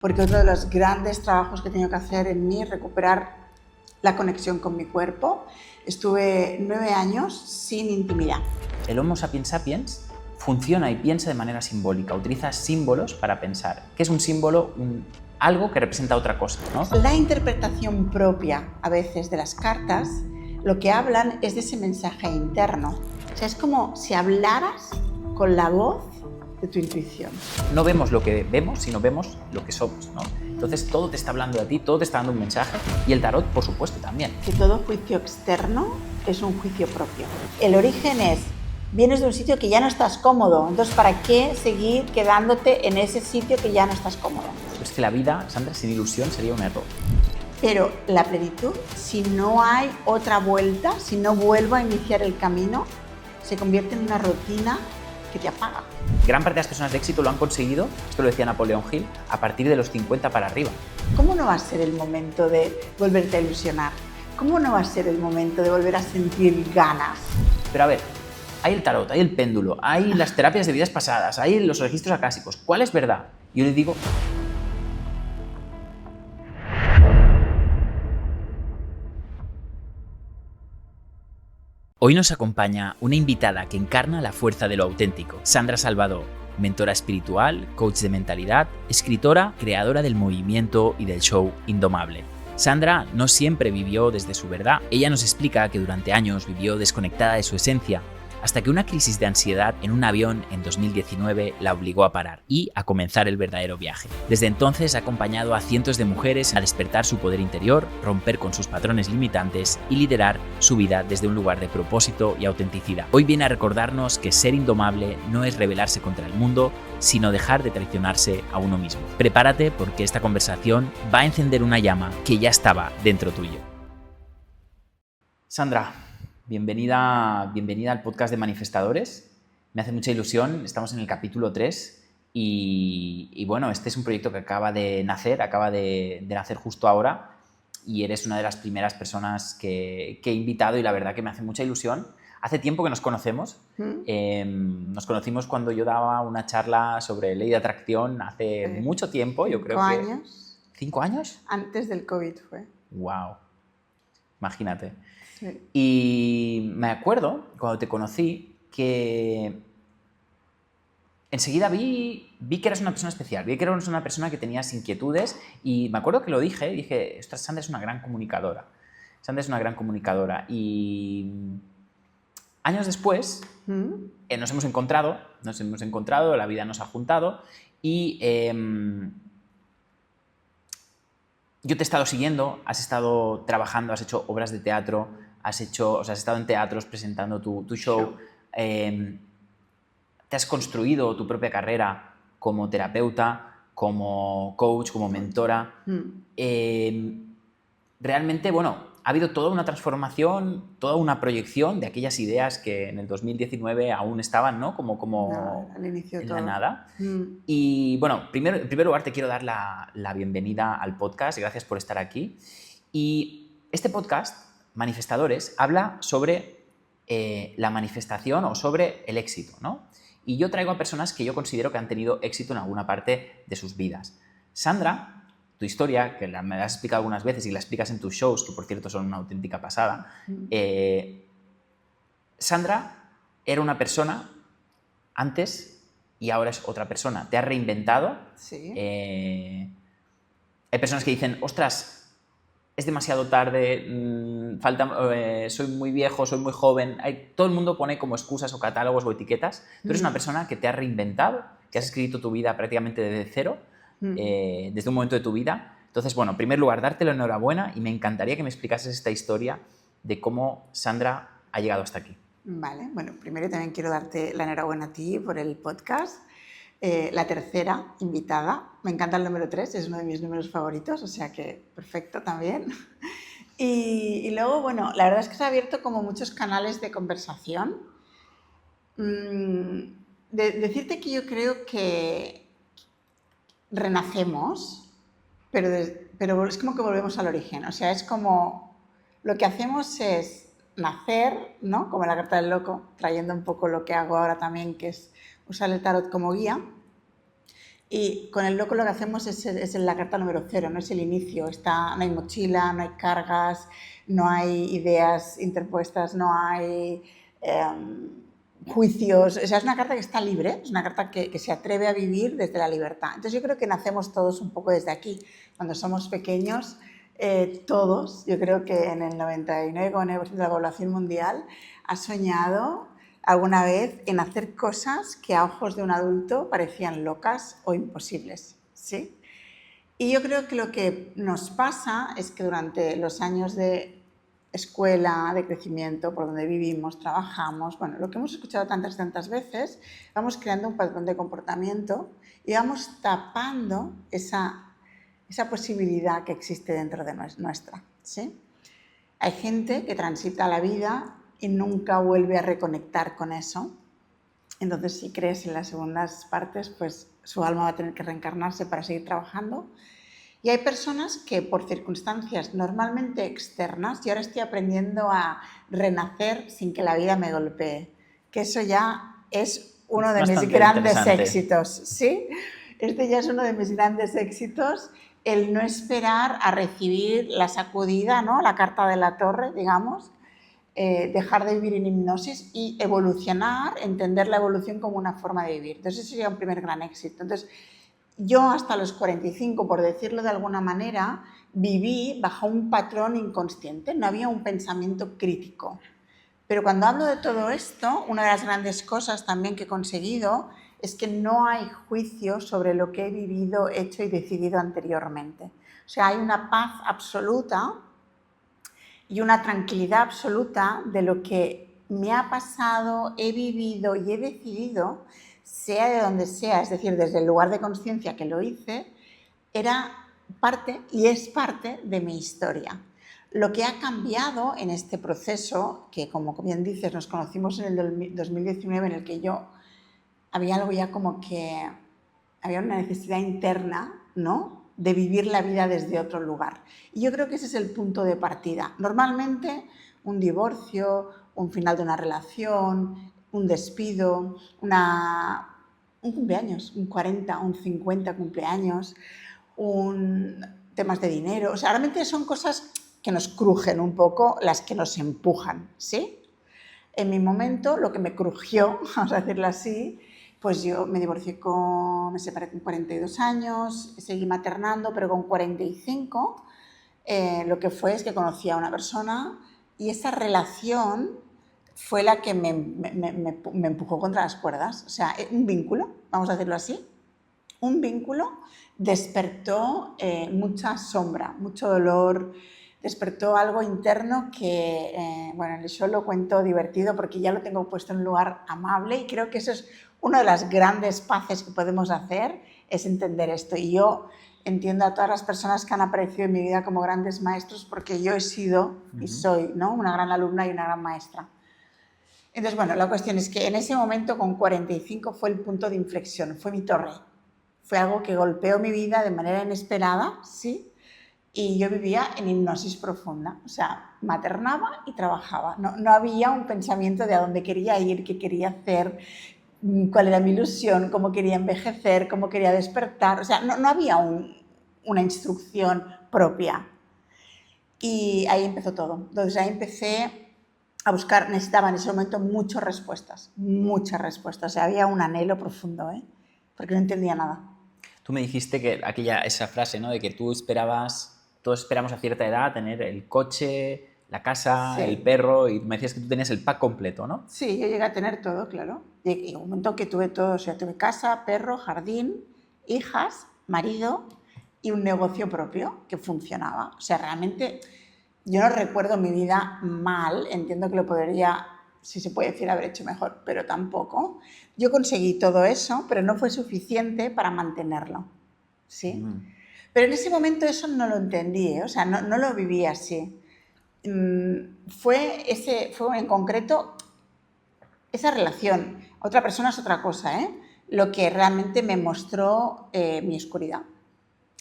porque otro de los grandes trabajos que he tenido que hacer en mí es recuperar la conexión con mi cuerpo. Estuve 9 años sin intimidad. El Homo sapiens sapiens funciona y piensa de manera simbólica, utiliza símbolos para pensar. ¿Qué es un símbolo? Algo que representa otra cosa, ¿no? La interpretación propia a veces de las cartas, lo que hablan es de ese mensaje interno. O sea, es como si hablaras con la voz de tu intuición. No vemos lo que vemos, sino vemos lo que somos, ¿no? Entonces todo te está hablando de ti, todo te está dando un mensaje, y el tarot, por supuesto, también. Que todo juicio externo es un juicio propio. El origen es, vienes de un sitio que ya no estás cómodo, entonces ¿para qué seguir quedándote en ese sitio que ya no estás cómodo? Es que la vida, Sandra, sin ilusión sería un error. Pero la plenitud, si no hay otra vuelta, si no vuelvo a iniciar el camino, se convierte en una rutina que te apaga. Gran parte de las personas de éxito lo han conseguido, esto lo decía Napoleón Hill, a partir de los 50 para arriba. ¿Cómo no va a ser el momento de volverte a ilusionar? ¿Cómo no va a ser el momento de volver a sentir ganas? Pero a ver, hay el tarot, hay el péndulo, hay las terapias de vidas pasadas, hay los registros acásicos. ¿Cuál es verdad? Yo les digo... Hoy nos acompaña una invitada que encarna la fuerza de lo auténtico, Sandra Salvador, mentora espiritual, coach de mentalidad, escritora, creadora del movimiento y del show Indomable. Sandra no siempre vivió desde su verdad. Ella nos explica que durante años vivió desconectada de su esencia, hasta que una crisis de ansiedad en un avión en 2019 la obligó a parar y a comenzar el verdadero viaje. Desde entonces ha acompañado a cientos de mujeres a despertar su poder interior, romper con sus patrones limitantes y liderar su vida desde un lugar de propósito y autenticidad. Hoy viene a recordarnos que ser indomable no es rebelarse contra el mundo, sino dejar de traicionarse a uno mismo. Prepárate porque esta conversación va a encender una llama que ya estaba dentro tuyo. Sandra, bienvenida al podcast de Manifestadores. Me hace mucha ilusión, estamos en el capítulo 3 y bueno, este es un proyecto que acaba de nacer justo ahora y eres una de las primeras personas que he invitado y la verdad que me hace mucha ilusión. Hace tiempo que nos conocemos, nos conocimos cuando yo daba una charla sobre ley de atracción hace mucho tiempo, yo creo que... 5 años. ¿5 años? Antes del COVID fue. ¡Wow! Imagínate. Sí. Y me acuerdo, cuando te conocí, que enseguida vi que eras una persona especial, vi que eras una persona que tenías inquietudes y me acuerdo que lo dije, ostras, Sandra es una gran comunicadora. Sandra es una gran comunicadora y años después nos hemos encontrado, la vida nos ha juntado y yo te he estado siguiendo, has estado trabajando, has hecho obras de teatro, has estado en teatros presentando tu show, te has construido tu propia carrera como terapeuta, como coach, como mentora. Realmente, bueno, ha habido toda una transformación, toda una proyección de aquellas ideas que en el 2019 aún estaban, ¿no? Como al inicio en todo. la nada. Y bueno, en primer lugar te quiero dar la bienvenida al podcast, gracias por estar aquí. Y este podcast, Manifestadores, habla sobre la manifestación o sobre el éxito, ¿no? Y yo traigo a personas que yo considero que han tenido éxito en alguna parte de sus vidas. Sandra, tu historia, que me la has explicado algunas veces y la explicas en tus shows, que por cierto son una auténtica pasada, Sandra era una persona antes y ahora es otra persona. Te has reinventado. Sí. Hay personas que dicen, ostras, es demasiado tarde, soy muy viejo, soy muy joven. Todo el mundo pone como excusas o catálogos o etiquetas. Tú eres una persona que te has reinventado, que has escrito tu vida prácticamente desde cero, desde un momento de tu vida. Entonces, bueno, en primer lugar, darte la enhorabuena y me encantaría que me explicases esta historia de cómo Sandra ha llegado hasta aquí. Vale, bueno, primero también quiero darte la enhorabuena a ti por el podcast. La tercera invitada, me encanta el número 3, es uno de mis números favoritos, o sea que perfecto también. Y luego, bueno, la verdad es que se ha abierto como muchos canales de conversación. Decirte que yo creo que renacemos, pero es como que volvemos al origen, o sea, es como lo que hacemos es nacer, ¿no? Como la carta del loco, trayendo un poco lo que hago ahora también, que es usar el tarot como guía, Y con el loco lo que hacemos es la carta número 0, no es el inicio. No hay mochila, no hay cargas, no hay ideas interpuestas, no hay juicios. O sea, es una carta que está libre, es una carta que se atreve a vivir desde la libertad. Entonces yo creo que nacemos todos un poco desde aquí. Cuando somos pequeños, todos, yo creo que en el 99,9% de la población mundial ha soñado alguna vez en hacer cosas que a ojos de un adulto parecían locas o imposibles, ¿sí? Y yo creo que lo que nos pasa es que durante los años de escuela, de crecimiento, por donde vivimos, trabajamos, bueno, lo que hemos escuchado tantas veces, vamos creando un patrón de comportamiento y vamos tapando esa posibilidad que existe dentro de nuestra, ¿sí? Hay gente que transita la vida y nunca vuelve a reconectar con eso. Entonces, si crees en las segundas partes, pues su alma va a tener que reencarnarse para seguir trabajando. Y hay personas que por circunstancias normalmente externas, y ahora estoy aprendiendo a renacer sin que la vida me golpee, que eso ya es uno de mis grandes éxitos, ¿sí? Este ya es uno de mis grandes éxitos, el no esperar a recibir la sacudida, ¿no? La carta de la torre, digamos, dejar de vivir en hipnosis y evolucionar, entender la evolución como una forma de vivir. Entonces, eso sería un primer gran éxito. Entonces, yo hasta los 45, por decirlo de alguna manera, viví bajo un patrón inconsciente, no había un pensamiento crítico. Pero cuando hablo de todo esto, una de las grandes cosas también que he conseguido es que no hay juicio sobre lo que he vivido, hecho y decidido anteriormente. O sea, hay una paz absoluta y una tranquilidad absoluta de lo que me ha pasado, he vivido y he decidido, sea de donde sea, es decir, desde el lugar de conciencia que lo hice, era parte y es parte de mi historia. Lo que ha cambiado en este proceso, que como bien dices, nos conocimos en el 2019, en el que yo había algo ya como que había una necesidad interna, ¿no?, de vivir la vida desde otro lugar. Y yo creo que ese es el punto de partida. Normalmente un divorcio, un final de una relación, un despido, un cumpleaños, un 40, un 50 cumpleaños, temas de dinero. O sea, realmente son cosas que nos crujen un poco, las que nos empujan, ¿sí? En mi momento, lo que me crujió, vamos a decirlo así, pues yo me separé con 42 años, seguí maternando, pero con 45 lo que fue es que conocí a una persona y esa relación fue la que me empujó contra las cuerdas. O sea, un vínculo, vamos a decirlo así, un vínculo despertó mucha sombra, mucho dolor, despertó algo interno que, bueno, en el show lo cuento divertido porque ya lo tengo puesto en un lugar amable y creo que eso es una de las grandes paces que podemos hacer, es entender esto. Y yo entiendo a todas las personas que han aparecido en mi vida como grandes maestros porque yo he sido y soy, ¿no?, una gran alumna y una gran maestra. Entonces, bueno, la cuestión es que en ese momento, con 45, fue el punto de inflexión, fue mi torre. Fue algo que golpeó mi vida de manera inesperada, ¿sí? Y yo vivía en hipnosis profunda, o sea, maternaba y trabajaba. No había un pensamiento de a dónde quería ir, qué quería hacer, cuál era mi ilusión, cómo quería envejecer, cómo quería despertar. O sea, no había una instrucción propia. Y ahí empezó todo. Entonces ahí empecé a buscar, necesitaba en ese momento muchas respuestas. O sea, había un anhelo profundo, porque no entendía nada. Tú me dijiste que esa frase, ¿no?, de que todos esperamos a cierta edad tener el coche, la casa, sí, el perro, y me decías que tú tenías el pack completo, ¿no? Sí, yo llegué a tener todo, claro. Y un momento que tuve todo, o sea, tuve casa, perro, jardín, hijas, marido y un negocio propio que funcionaba. O sea, realmente yo no recuerdo mi vida mal, entiendo que lo podría, si se puede decir, haber hecho mejor, pero tampoco. Yo conseguí todo eso, pero no fue suficiente para mantenerlo, ¿sí? Pero en ese momento eso no lo entendí, o sea, no lo viví así. Fue en concreto esa relación. Otra persona es otra cosa, lo que realmente me mostró mi oscuridad,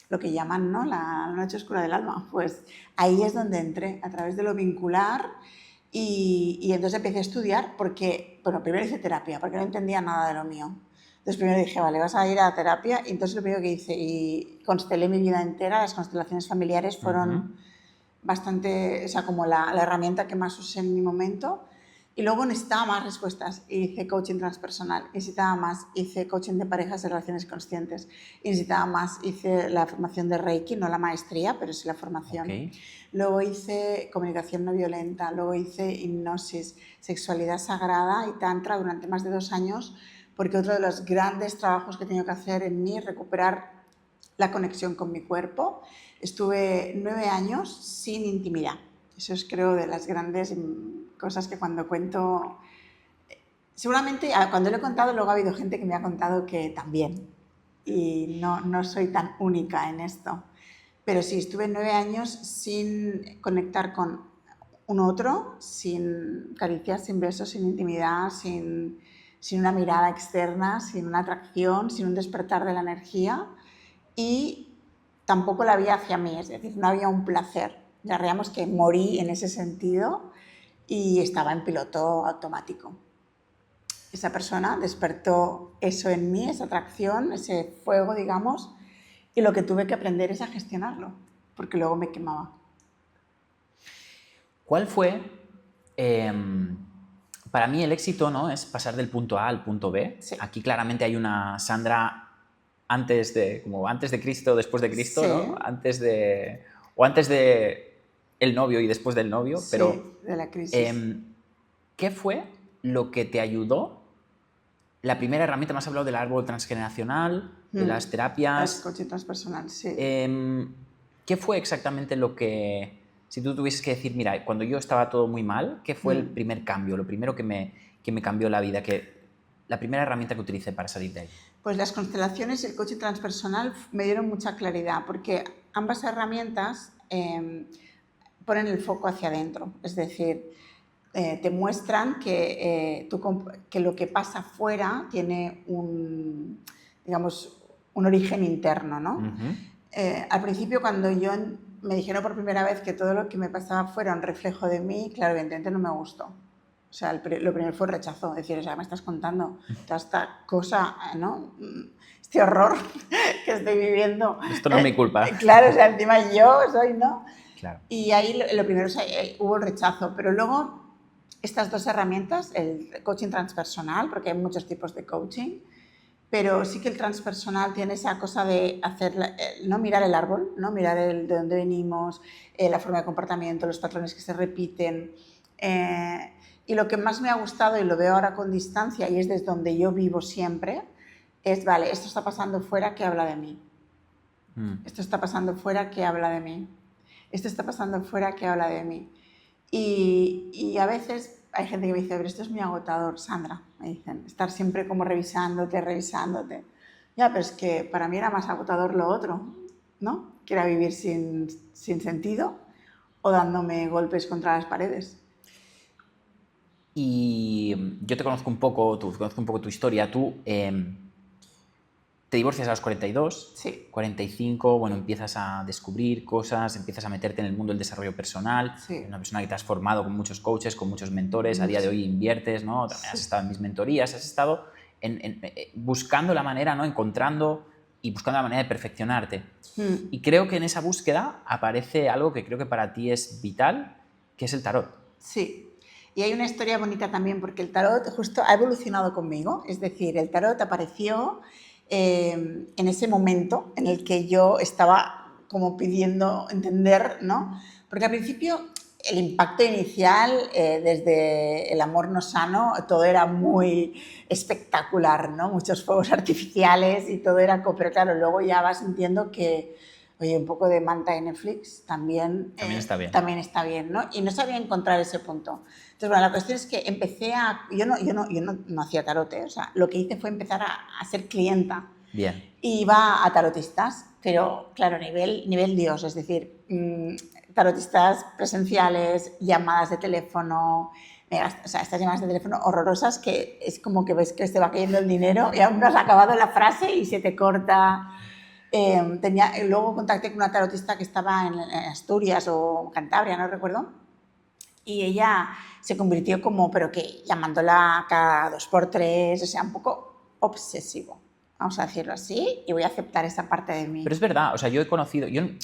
lo que llaman, ¿no?, la noche oscura del alma. Pues ahí es donde entré, a través de lo vincular, y entonces empecé a estudiar porque, bueno, primero hice terapia porque no entendía nada de lo mío. Entonces primero dije, vale, vas a ir a terapia. Y entonces lo primero que hice, y constelé mi vida entera, las constelaciones familiares fueron bastante, o sea, como la herramienta que más usé en mi momento. Y luego necesitaba más respuestas y hice coaching transpersonal, necesitaba más, hice coaching de parejas de relaciones conscientes, y necesitaba más, hice la formación de Reiki, no la maestría, pero sí la formación. Okay. Luego hice comunicación no violenta, luego hice hipnosis, sexualidad sagrada y tantra durante más de 2 años, porque otro de los grandes trabajos que he tenido que hacer en mí es recuperar la conexión con mi cuerpo. Estuve 9 años sin intimidad. Eso es, creo, de las grandes cosas que cuando cuento... Seguramente cuando lo he contado luego ha habido gente que me ha contado que también. Y no soy tan única en esto. Pero sí, estuve 9 años sin conectar con un otro, sin caricias, sin besos, sin intimidad, sin una mirada externa, sin una atracción, sin un despertar de la energía. Y tampoco la había hacia mí, es decir, no había un placer. Ya digamos que morí en ese sentido y estaba en piloto automático. Esa persona despertó eso en mí, esa atracción, ese fuego, digamos, y lo que tuve que aprender es a gestionarlo, porque luego me quemaba. ¿Cuál fue? Para mí el éxito, ¿no?, es pasar del punto A al punto B. Sí. Aquí claramente hay una Sandra antes de Cristo, después de Cristo, Sí. ¿no? Antes de el novio y después del novio. Sí, pero de la crisis. ¿qué fue lo que te ayudó? La primera herramienta, me has hablado del árbol transgeneracional, de las terapias. El coaching transpersonal, sí. ¿Qué fue exactamente lo que, si tú tuvieses que decir, mira, cuando yo estaba todo muy mal, qué fue el primer cambio, lo primero que me cambió la vida, la primera herramienta que utilicé para salir de ahí? Pues las constelaciones y el coaching transpersonal me dieron mucha claridad, porque ambas herramientas ponen el foco hacia adentro, es decir, te muestran que lo que pasa fuera tiene un origen interno, ¿no? Al principio, cuando me dijeron por primera vez que todo lo que me pasaba fuera un reflejo de mí, claro, evidentemente no me gustó. O sea, lo primero fue rechazo, decir, o sea, me estás contando toda esta cosa, ¿no? Este horror que estoy viviendo. Esto no es mi culpa. Claro, o sea, encima yo soy, ¿no? Claro. Y ahí lo primero, o sea, hubo el rechazo, pero luego estas dos herramientas, el coaching transpersonal, porque hay muchos tipos de coaching, pero sí que el transpersonal tiene esa cosa de no mirar el árbol, no mirar de dónde venimos, la forma de comportamiento, los patrones que se repiten. Y lo que más me ha gustado, y lo veo ahora con distancia, y es desde donde yo vivo siempre, es, vale, esto está pasando fuera, ¿qué habla de mí? Esto está pasando fuera, ¿qué habla de mí? Esto está pasando fuera, ¿qué habla de mí? Y a veces hay gente que me dice, pero esto es muy agotador, Sandra, me dicen, estar siempre como revisándote. Ya, pero es que para mí era más agotador lo otro, ¿no? Que era vivir sin sentido o dándome golpes contra las paredes. Y yo te conozco un poco tu historia. Tú te divorcias a los 42, sí. 45, bueno, empiezas a descubrir cosas, empiezas a meterte en el mundo del desarrollo personal. Sí. Una persona que te has formado con muchos coaches, con muchos mentores, a día de hoy inviertes, ¿no? También has estado en mis mentorías, has estado buscando la manera, ¿no? Encontrando y buscando la manera de perfeccionarte. Y creo que en esa búsqueda aparece algo que creo que para ti es vital, que es el tarot. Sí. Y hay una historia bonita también, porque el tarot justo ha evolucionado conmigo. Es decir, el tarot apareció en ese momento en el que yo estaba como pidiendo entender, ¿no? Porque al principio el impacto inicial, desde el amor no sano, todo era muy espectacular, ¿no? Muchos fuegos artificiales y todo era... Pero claro, luego ya vas sintiendo que, oye, un poco de manta de Netflix también está bien. También está bien, ¿no? Y no sabía encontrar ese punto. Entonces, bueno, la cuestión es que empecé a... Yo no hacía tarot, o sea, lo que hice fue empezar a ser clienta. Bien. Y iba a tarotistas, pero claro, nivel Dios, es decir, tarotistas presenciales, llamadas de teléfono, o sea, estas llamadas de teléfono horrorosas que es como que ves que te va cayendo el dinero y aún no has acabado la frase y se te corta. Luego contacté con una tarotista que estaba en Asturias o Cantabria, no recuerdo, y ella se convirtió como, pero que llamándola cada 2x3, o sea, un poco obsesivo, vamos a decirlo así, y voy a aceptar esa parte de mí. Pero es verdad, o sea, yo he conocido, creo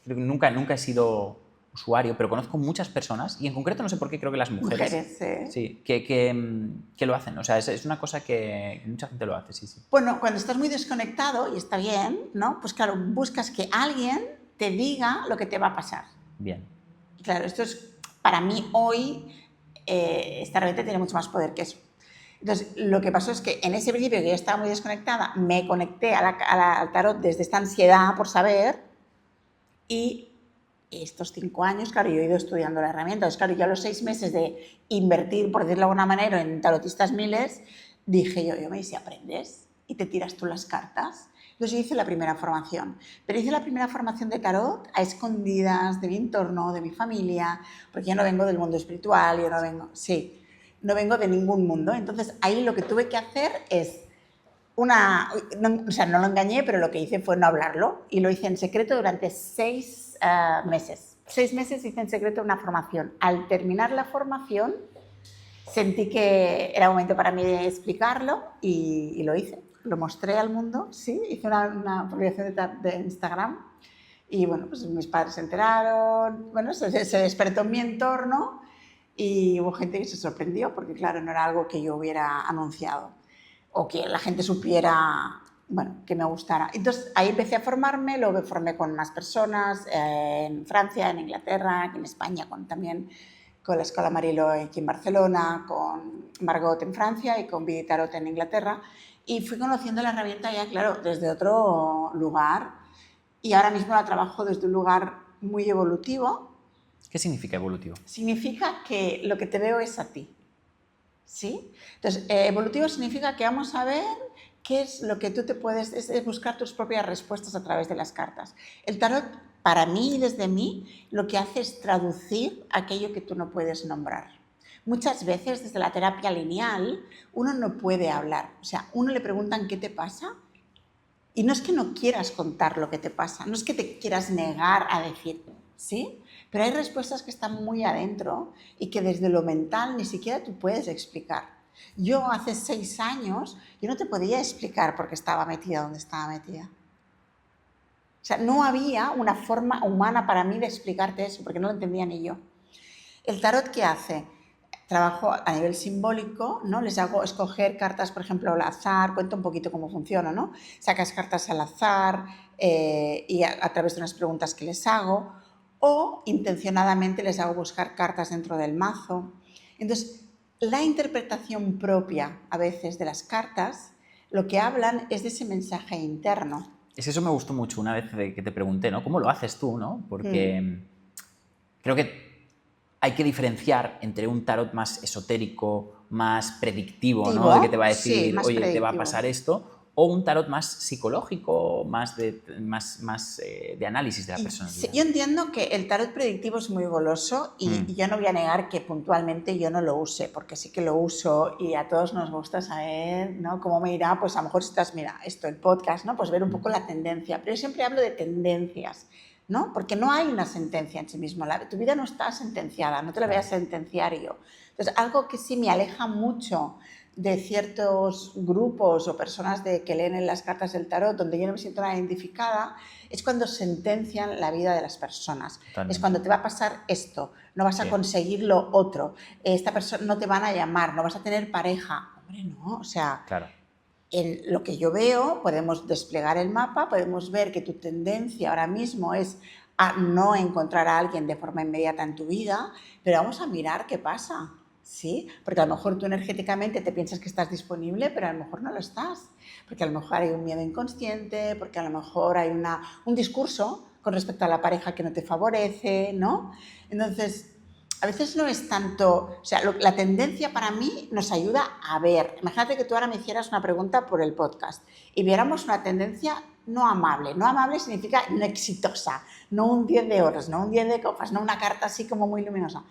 que nunca he sido usuario, pero conozco muchas personas, y en concreto no sé por qué, creo que las mujeres sí, que lo hacen. O sea, es una cosa que mucha gente lo hace, sí. Bueno, cuando estás muy desconectado, y está bien, ¿no? Pues claro, buscas que alguien te diga lo que te va a pasar. Bien. Claro, esto es, para mí hoy, esta herramienta tiene mucho más poder que eso. Entonces, lo que pasó es que en ese principio que yo estaba muy desconectada, me conecté al tarot desde esta ansiedad por saber, y estos 5 años, claro, yo he ido estudiando la herramienta. Entonces, claro, yo a los 6 meses de invertir, por decirlo de alguna manera, en tarotistas miles, dije yo me si aprendes y te tiras tú las cartas. Entonces yo hice la primera formación, pero hice la primera formación de tarot a escondidas de mi entorno, de mi familia, porque yo no vengo del mundo espiritual, yo no vengo de ningún mundo. Entonces ahí lo que tuve que hacer es no lo engañé, pero lo que hice fue no hablarlo, y lo hice en secreto durante 6 meses. 6 meses hice en secreto una formación. Al terminar la formación sentí que era momento para mí de explicarlo, y lo hice. Lo mostré al mundo, sí, hice una publicación de Instagram, y bueno, pues mis padres se enteraron, bueno, se despertó en mi entorno, y hubo gente que se sorprendió, porque claro, no era algo que yo hubiera anunciado, o que la gente supiera, bueno, que me gustara. Entonces ahí empecé a formarme, luego me formé con más personas en Francia, en Inglaterra, aquí en España, también con la Escuela Marilo aquí en Barcelona, con Margot en Francia y con Vidi Tarot en Inglaterra, y fui conociendo la herramienta ya, claro, desde otro lugar, y ahora mismo la trabajo desde un lugar muy evolutivo. ¿Qué significa evolutivo? Significa que lo que te veo es a ti. ¿Sí? Entonces, evolutivo significa que vamos a ver qué es lo que tú te puedes... Es buscar tus propias respuestas a través de las cartas. El tarot, para mí y desde mí, lo que hace es traducir aquello que tú no puedes nombrar. Muchas veces, desde la terapia lineal, uno no puede hablar. O sea, uno le preguntan qué te pasa, y no es que no quieras contar lo que te pasa, no es que te quieras negar a decir, ¿sí? Pero hay respuestas que están muy adentro y que desde lo mental ni siquiera tú puedes explicar. Yo hace 6 años, yo no te podía explicar por qué estaba metida donde estaba metida. O sea, no había una forma humana para mí de explicarte eso, porque no lo entendía ni yo. ¿El tarot qué hace? Trabajo a nivel simbólico, ¿no? Les hago escoger cartas, por ejemplo, al azar, cuento un poquito cómo funciona, ¿no? Sacas cartas al azar y a través de unas preguntas que les hago, o intencionadamente les hago buscar cartas dentro del mazo. Entonces, la interpretación propia a veces de las cartas, lo que hablan es de ese mensaje interno. Eso me gustó mucho una vez que te pregunté, ¿no? ¿Cómo lo haces tú, no? Porque creo que hay que diferenciar entre un tarot más esotérico, más predictivo, ¿no? De que te va a decir, oye, te va a pasar esto, o un tarot más psicológico, más de análisis de la personalidad. Sí, yo entiendo que el tarot predictivo es muy goloso, y yo no voy a negar que puntualmente yo no lo use, porque sí que lo uso y a todos nos gusta saber, ¿no?, cómo me irá. Pues a lo mejor estás, mira, el podcast, ¿no?, pues ver un poco la tendencia. Pero yo siempre hablo de tendencias, ¿no? Porque no hay una sentencia en sí mismo. Tu vida no está sentenciada, no te la voy a sentenciar yo. Entonces, algo que sí me aleja mucho de ciertos grupos o personas que leen en las cartas del tarot, donde yo no me siento nada identificada, es cuando sentencian la vida de las personas. Totalmente. Es cuando te va a pasar esto, no vas a conseguir lo otro, esta persona no te van a llamar, no vas a tener pareja. Hombre, no, o sea... Claro. En lo que yo veo, podemos desplegar el mapa, podemos ver que tu tendencia ahora mismo es a no encontrar a alguien de forma inmediata en tu vida, pero vamos a mirar qué pasa, ¿sí? Porque a lo mejor tú energéticamente te piensas que estás disponible, pero a lo mejor no lo estás, porque a lo mejor hay un miedo inconsciente, porque a lo mejor hay un discurso con respecto a la pareja que no te favorece, ¿no? Entonces... a veces no es tanto... O sea, la tendencia para mí nos ayuda a ver. Imagínate que tú ahora me hicieras una pregunta por el podcast y viéramos una tendencia no amable. No amable significa no exitosa, no un 10 de oros, no un 10 de copas, no una carta así como muy luminosa.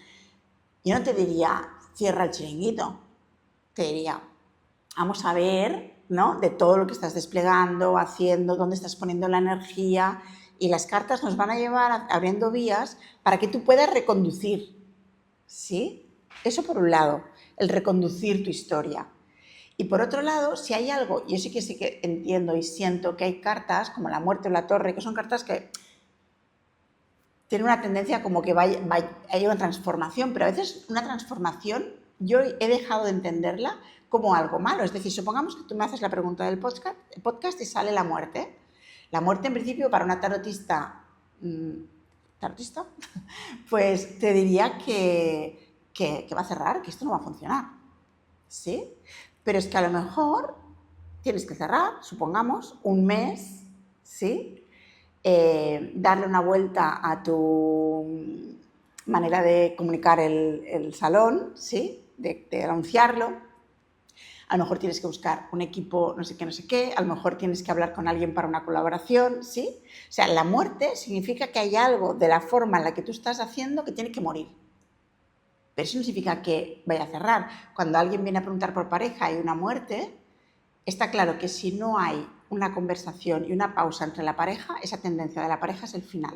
Yo no te diría, cierra el chiringuito. Te diría, vamos a ver, ¿no?, de todo lo que estás desplegando, haciendo, dónde estás poniendo la energía, y las cartas nos van a llevar abriendo vías para que tú puedas reconducir. ¿Sí? Eso por un lado, el reconducir tu historia. Y por otro lado, si hay algo, yo sí que entiendo y siento que hay cartas, como la muerte o la torre, que son cartas que tienen una tendencia como que hay una transformación, pero a veces una transformación yo he dejado de entenderla como algo malo. Es decir, supongamos que tú me haces la pregunta del podcast y sale la muerte. La muerte, en principio, para una tarotista, pues te diría que va a cerrar, que esto no va a funcionar. ¿Sí? Pero es que a lo mejor tienes que cerrar, supongamos, un mes, ¿sí? Darle una vuelta a tu manera de comunicar el salón, ¿sí? De anunciarlo. A lo mejor tienes que buscar un equipo no sé qué, a lo mejor tienes que hablar con alguien para una colaboración, ¿sí? O sea, la muerte significa que hay algo de la forma en la que tú estás haciendo que tiene que morir. Pero eso no significa que vaya a cerrar. Cuando alguien viene a preguntar por pareja y una muerte, está claro que si no hay una conversación y una pausa entre la pareja, esa tendencia de la pareja es el final.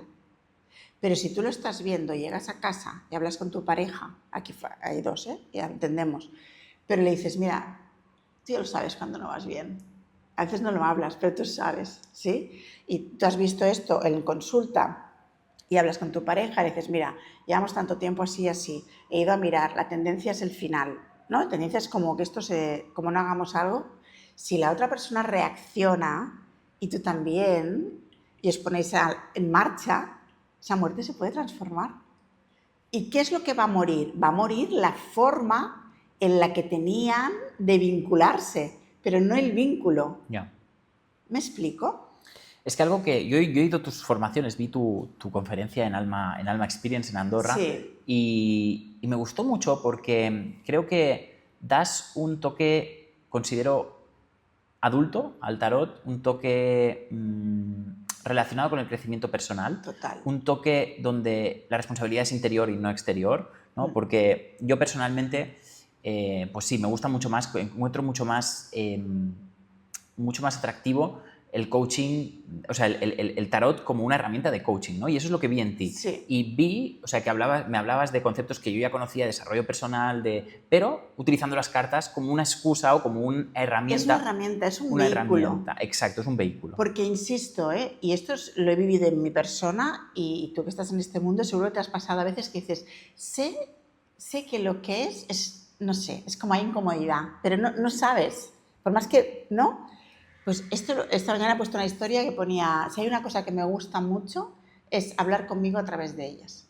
Pero si tú lo estás viendo y llegas a casa y hablas con tu pareja, aquí hay dos, ya entendemos, pero le dices, mira, tú ya lo sabes cuando no vas bien. A veces no lo hablas, pero tú sabes, ¿sí? Y tú has visto esto en consulta y hablas con tu pareja y le dices, mira, llevamos tanto tiempo así, he ido a mirar, la tendencia es el final, ¿no? La tendencia es como que como no hagamos algo. Si la otra persona reacciona y tú también, y os ponéis en marcha, esa muerte se puede transformar. ¿Y qué es lo que va a morir? Va a morir la forma en la que tenían de vincularse, pero no el vínculo. Ya. ¿Me explico? Es que algo que yo he ido a tus formaciones, vi tu conferencia en Alma Experience en Andorra, sí. y me gustó mucho porque creo que das un toque, considero, adulto al tarot, un toque relacionado con el crecimiento personal. Total. Un toque donde la responsabilidad es interior y no exterior, ¿no? Porque yo personalmente, pues sí, me gusta mucho más, encuentro mucho más atractivo el coaching, o sea, el tarot como una herramienta de coaching, ¿no? Y eso es lo que vi en ti. Sí. Y vi, o sea, que me hablabas de conceptos que yo ya conocía, de desarrollo personal, pero utilizando las cartas como una excusa o como una herramienta. Es una herramienta, es un vehículo. Herramienta, exacto, es un vehículo. Porque insisto, y esto lo he vivido en mi persona, y tú que estás en este mundo seguro que te has pasado a veces que dices, sé que lo que es, no sé, es como hay incomodidad, pero no sabes, por más que, ¿no? Pues esta mañana he puesto una historia que ponía, si hay una cosa que me gusta mucho, es hablar conmigo a través de ellas.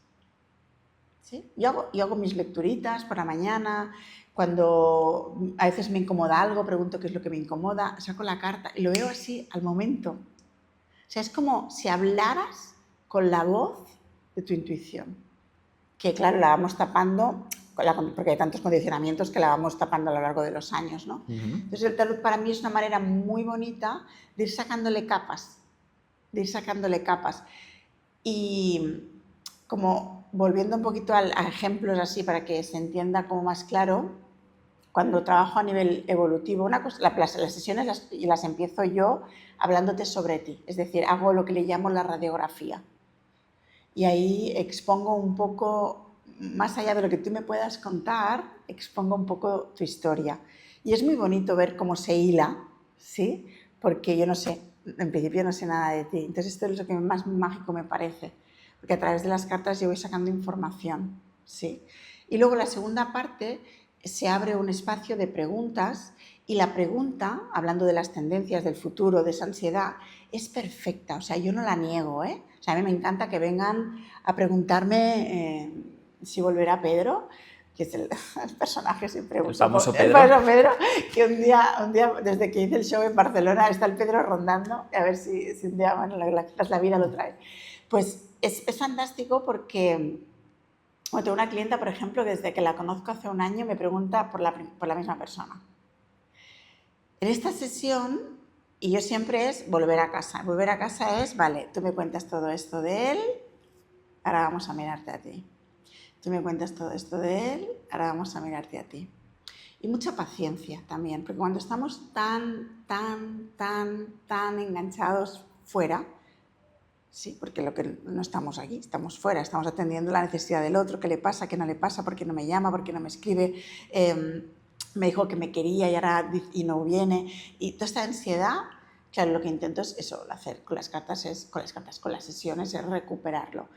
¿Sí? Yo hago mis lecturitas por la mañana, cuando a veces me incomoda algo, pregunto qué es lo que me incomoda, saco la carta y lo veo así al momento. O sea, es como si hablaras con la voz de tu intuición, que claro, la vamos tapando, porque hay tantos condicionamientos que la vamos tapando a lo largo de los años, ¿no? Entonces el tarot para mí es una manera muy bonita de ir sacándole capas, y como volviendo un poquito a ejemplos así para que se entienda como más claro, cuando trabajo a nivel evolutivo, las sesiones las empiezo yo hablándote sobre ti, es decir, hago lo que le llamo la radiografía. Y ahí expongo un poco, más allá de lo que tú me puedas contar, expongo un poco tu historia. Y es muy bonito ver cómo se hila, ¿sí? Porque yo no sé, en principio no sé nada de ti. Entonces esto es lo que más mágico me parece. Porque a través de las cartas yo voy sacando información, ¿sí? Y luego la segunda parte se abre un espacio de preguntas y la pregunta, hablando de las tendencias del futuro, de esa ansiedad, es perfecta. O sea, yo no la niego, ¿eh? O sea, a mí me encanta que vengan a preguntarme si volverá Pedro, que es el personaje siempre. El famoso Pedro. El famoso Pedro, que un día, desde que hice el show en Barcelona, está el Pedro rondando, a ver si un día, bueno, la vida lo trae. Pues es fantástico porque tengo una clienta, por ejemplo, desde que la conozco hace un año, me pregunta por la misma persona. En esta sesión, y yo siempre es volver a casa. Volver a casa es, vale, tú me cuentas todo esto de él, ahora vamos a mirarte a ti. Tú me cuentas todo esto de él, ahora vamos a mirarte a ti. Y mucha paciencia también, porque cuando estamos tan enganchados fuera, sí, porque no estamos aquí, estamos fuera, estamos atendiendo la necesidad del otro, qué le pasa, qué no le pasa, por qué no me llama, por qué no me escribe, me dijo que me quería y no viene. Y toda esta ansiedad, claro, lo que intento es eso, hacer con las sesiones, es recuperarlo.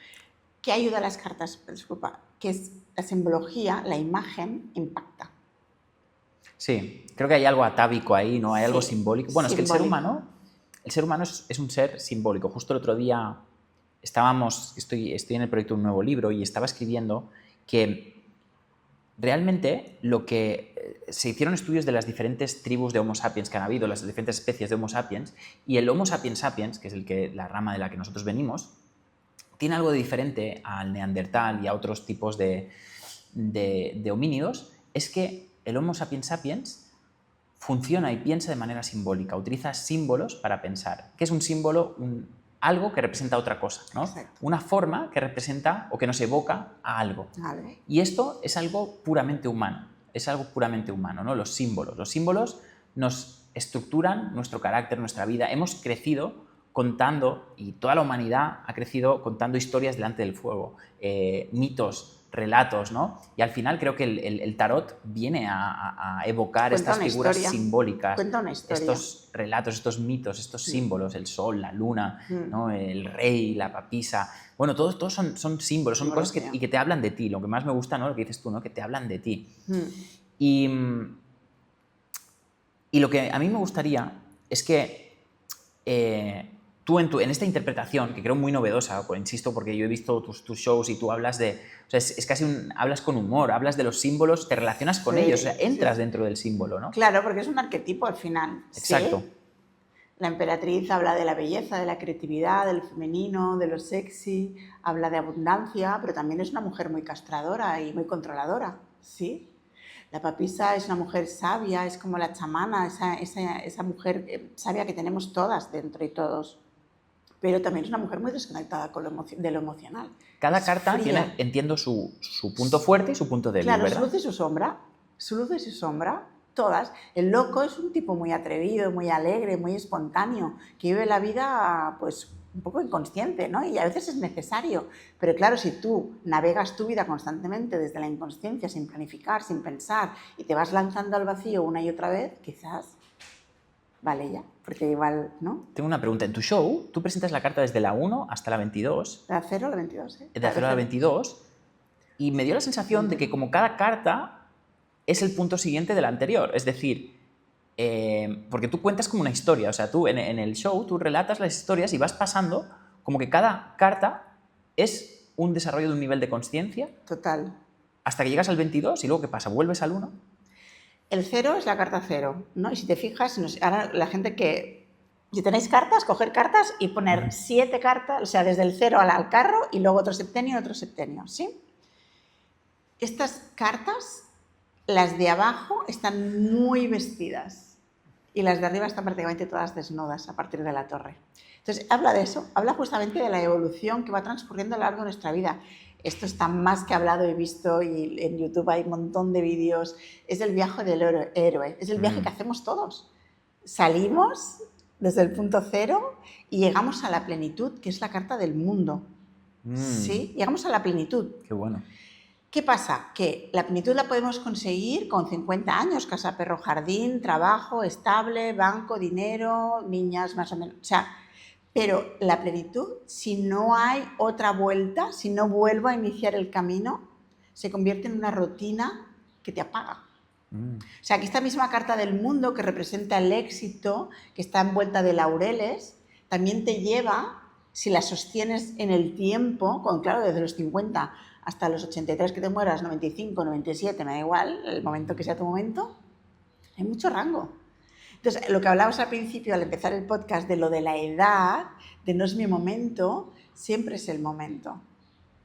¿Qué ayuda a las cartas? Disculpa, que es la simbología, la imagen impacta. Sí, creo que hay algo atávico ahí, ¿no? Hay algo simbólico. Bueno, simbólico. Es que el ser humano es un ser simbólico. Justo el otro día estoy en el proyecto de un nuevo libro y estaba escribiendo que realmente lo que se hicieron estudios de las diferentes tribus de Homo sapiens que han habido, las diferentes especies de Homo sapiens, y el Homo sapiens sapiens, que es la rama de la que nosotros venimos, tiene algo de diferente al neandertal y a otros tipos de homínidos, es que el Homo sapiens sapiens funciona y piensa de manera simbólica, utiliza símbolos para pensar. ¿Qué es un símbolo? Algo que representa otra cosa, ¿no? Exacto. Una forma que representa o que nos evoca a algo. Vale. Y esto es algo puramente humano, ¿no? Los símbolos nos estructuran nuestro carácter, nuestra vida. Hemos crecido contando, y toda la humanidad ha crecido contando historias delante del fuego, mitos, relatos, ¿no? Y al final creo que el tarot viene a evocar estas figuras simbólicas, Cuenta una historia. estos relatos, estos mitos, estos símbolos, el sol, la luna, ¿no? El rey, la papisa. Bueno, todos son símbolos, son cosas que te hablan de ti. Lo que más me gusta, ¿no? Lo que dices tú, ¿no? Que te hablan de ti. Y lo que a mí me gustaría es que tú en esta interpretación, que creo muy novedosa, pues, insisto, porque yo he visto tus shows y tú hablas de... O sea, es casi hablas con humor, hablas de los símbolos, te relacionas con ellos, o sea, entras dentro del símbolo, ¿no? Claro, porque es un arquetipo al final. Exacto. ¿Sí? La emperatriz habla de la belleza, de la creatividad, del femenino, de lo sexy, habla de abundancia, pero también es una mujer muy castradora y muy controladora, ¿sí? La papisa es una mujer sabia, es como la chamana, esa mujer sabia que tenemos todas dentro y todos. Pero también es una mujer muy desconectada de lo emocional. Cada carta tiene, entiendo, su punto fuerte y su punto débil, claro, ¿verdad? Su luz y su sombra, todas. El loco es un tipo muy atrevido, muy alegre, muy espontáneo, que vive la vida pues un poco inconsciente, ¿no? Y a veces es necesario. Pero claro, si tú navegas tu vida constantemente desde la inconsciencia, sin planificar, sin pensar, y te vas lanzando al vacío una y otra vez, quizás vale ya, porque igual, ¿no? Tengo una pregunta. En tu show, tú presentas la carta desde la 1 hasta la 22. De la 0 a la 22, ¿eh? De la 0 a la 22. Y me dio la sensación de que como cada carta es el punto siguiente de la anterior. Es decir, porque tú cuentas como una historia. O sea, tú en el show, tú relatas las historias y vas pasando como que cada carta es un desarrollo de un nivel de conciencia. Total. Hasta que llegas al 22 y luego, ¿qué pasa? ¿Vuelves al 1? El 0 es la carta 0, ¿no? Y si te fijas, ahora la gente que... Si tenéis cartas, coger cartas y poner 7 cartas, o sea, desde el 0 al carro y luego otro septenio, ¿sí? Estas cartas, las de abajo, están muy vestidas y las de arriba están prácticamente todas desnudas a partir de la torre. Entonces, habla de eso, habla justamente de la evolución que va transcurriendo a lo largo de nuestra vida. Esto está más que hablado y visto, y en YouTube hay un montón de vídeos. Es el viaje del héroe, es el viaje que hacemos todos. Salimos desde el punto 0 y llegamos a la plenitud, que es la carta del mundo. ¿Sí? Llegamos a la plenitud. Qué bueno. ¿Qué pasa? Que la plenitud la podemos conseguir con 50 años, casa, perro, jardín, trabajo estable, banco, dinero, niñas más o menos. O sea, pero la plenitud, si no hay otra vuelta, si no vuelvo a iniciar el camino, se convierte en una rutina que te apaga. O sea, que esta misma carta del mundo que representa el éxito, que está envuelta de laureles, también te lleva, si la sostienes en el tiempo, claro, desde los 50 hasta los 83 que te mueras, 95, 97, me da igual, el momento que sea tu momento, hay mucho rango. Entonces, lo que hablabas al principio, al empezar el podcast, de lo de la edad, de no es mi momento, siempre es el momento.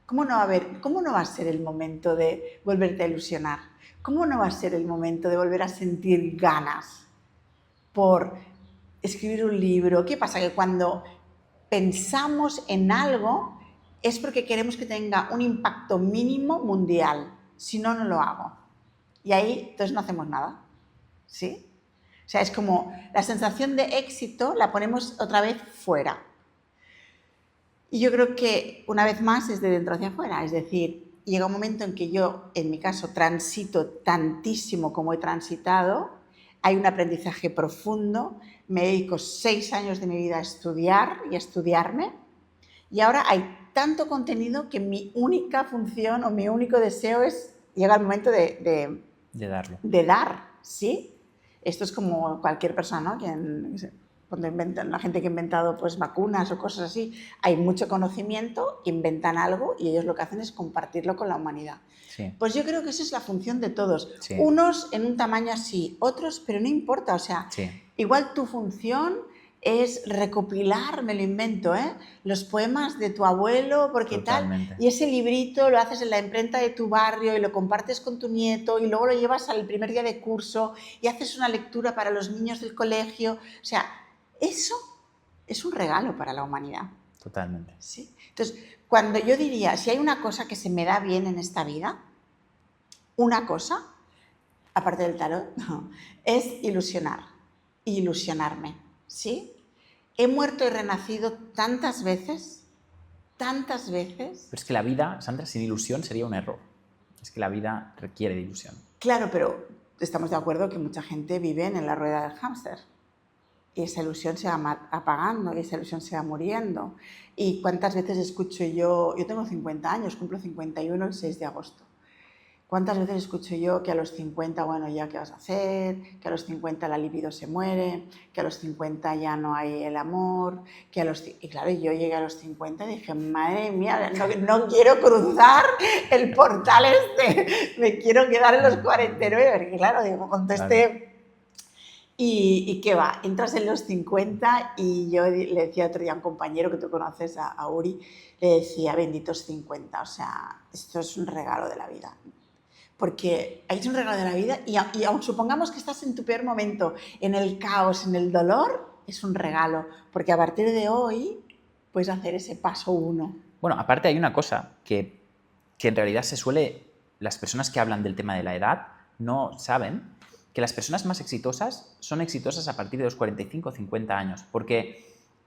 ¿Cómo no va a ser el momento de volverte a ilusionar? ¿Cómo no va a ser el momento de volver a sentir ganas por escribir un libro? ¿Qué pasa? Que cuando pensamos en algo es porque queremos que tenga un impacto mínimo mundial. Si no, no lo hago. Y ahí, entonces no hacemos nada. ¿Sí? O sea, es como la sensación de éxito la ponemos otra vez fuera. Y yo creo que, una vez más, es de dentro hacia afuera. Es decir, llega un momento en que yo, en mi caso, transito tantísimo como he transitado, hay un aprendizaje profundo, me dedico 6 años de mi vida a estudiar y a estudiarme, y ahora hay tanto contenido que mi única función o mi único deseo es llegar al momento de darlo. De dar, ¿sí? Esto es como cualquier persona, ¿no? Cuando inventan, la gente que ha inventado pues, vacunas o cosas así, hay mucho conocimiento, inventan algo y ellos lo que hacen es compartirlo con la humanidad. Sí. Pues yo creo que esa es la función de todos. Sí. Unos en un tamaño así, otros, pero no importa. O sea, sí. igual tu función es recopilar, me lo invento, los poemas de tu abuelo, porque Totalmente. tal, y ese librito lo haces en la imprenta de tu barrio y lo compartes con tu nieto y luego lo llevas al primer día de curso y haces una lectura para los niños del colegio. O sea, eso es un regalo para la humanidad. Totalmente. ¿Sí? Entonces, cuando yo diría, si hay una cosa que se me da bien en esta vida, una cosa, aparte del tarot, no, es ilusionarme, ¿sí? He muerto y renacido tantas veces. Pero es que la vida, Sandra, sin ilusión sería un error. Es que la vida requiere de ilusión. Claro, pero estamos de acuerdo que mucha gente vive en la rueda del hámster. Y esa ilusión se va apagando, y esa ilusión se va muriendo. ¿Y cuántas veces escucho yo tengo 50 años, cumplo 51 el 6 de agosto. ¿Cuántas veces escucho yo que a los 50, bueno, ya qué vas a hacer? Que a los 50 la libido se muere, que a los 50 ya no hay el amor, que a los... Y claro, yo llegué a los 50 y dije, madre mía, no quiero cruzar el portal me quiero quedar en los 49, porque claro, digo, contesté... ¿Y qué va? Entras en los 50 y yo le decía otro día a un compañero que tú conoces, a Uri, le decía, benditos 50, o sea, esto es un regalo de la vida. Porque es un regalo de la vida y aun supongamos que estás en tu peor momento, en el caos, en el dolor, es un regalo, porque a partir de hoy puedes hacer ese paso 1. Bueno, aparte hay una cosa que en realidad las personas que hablan del tema de la edad no saben que las personas más exitosas son exitosas a partir de los 45 o 50 años, porque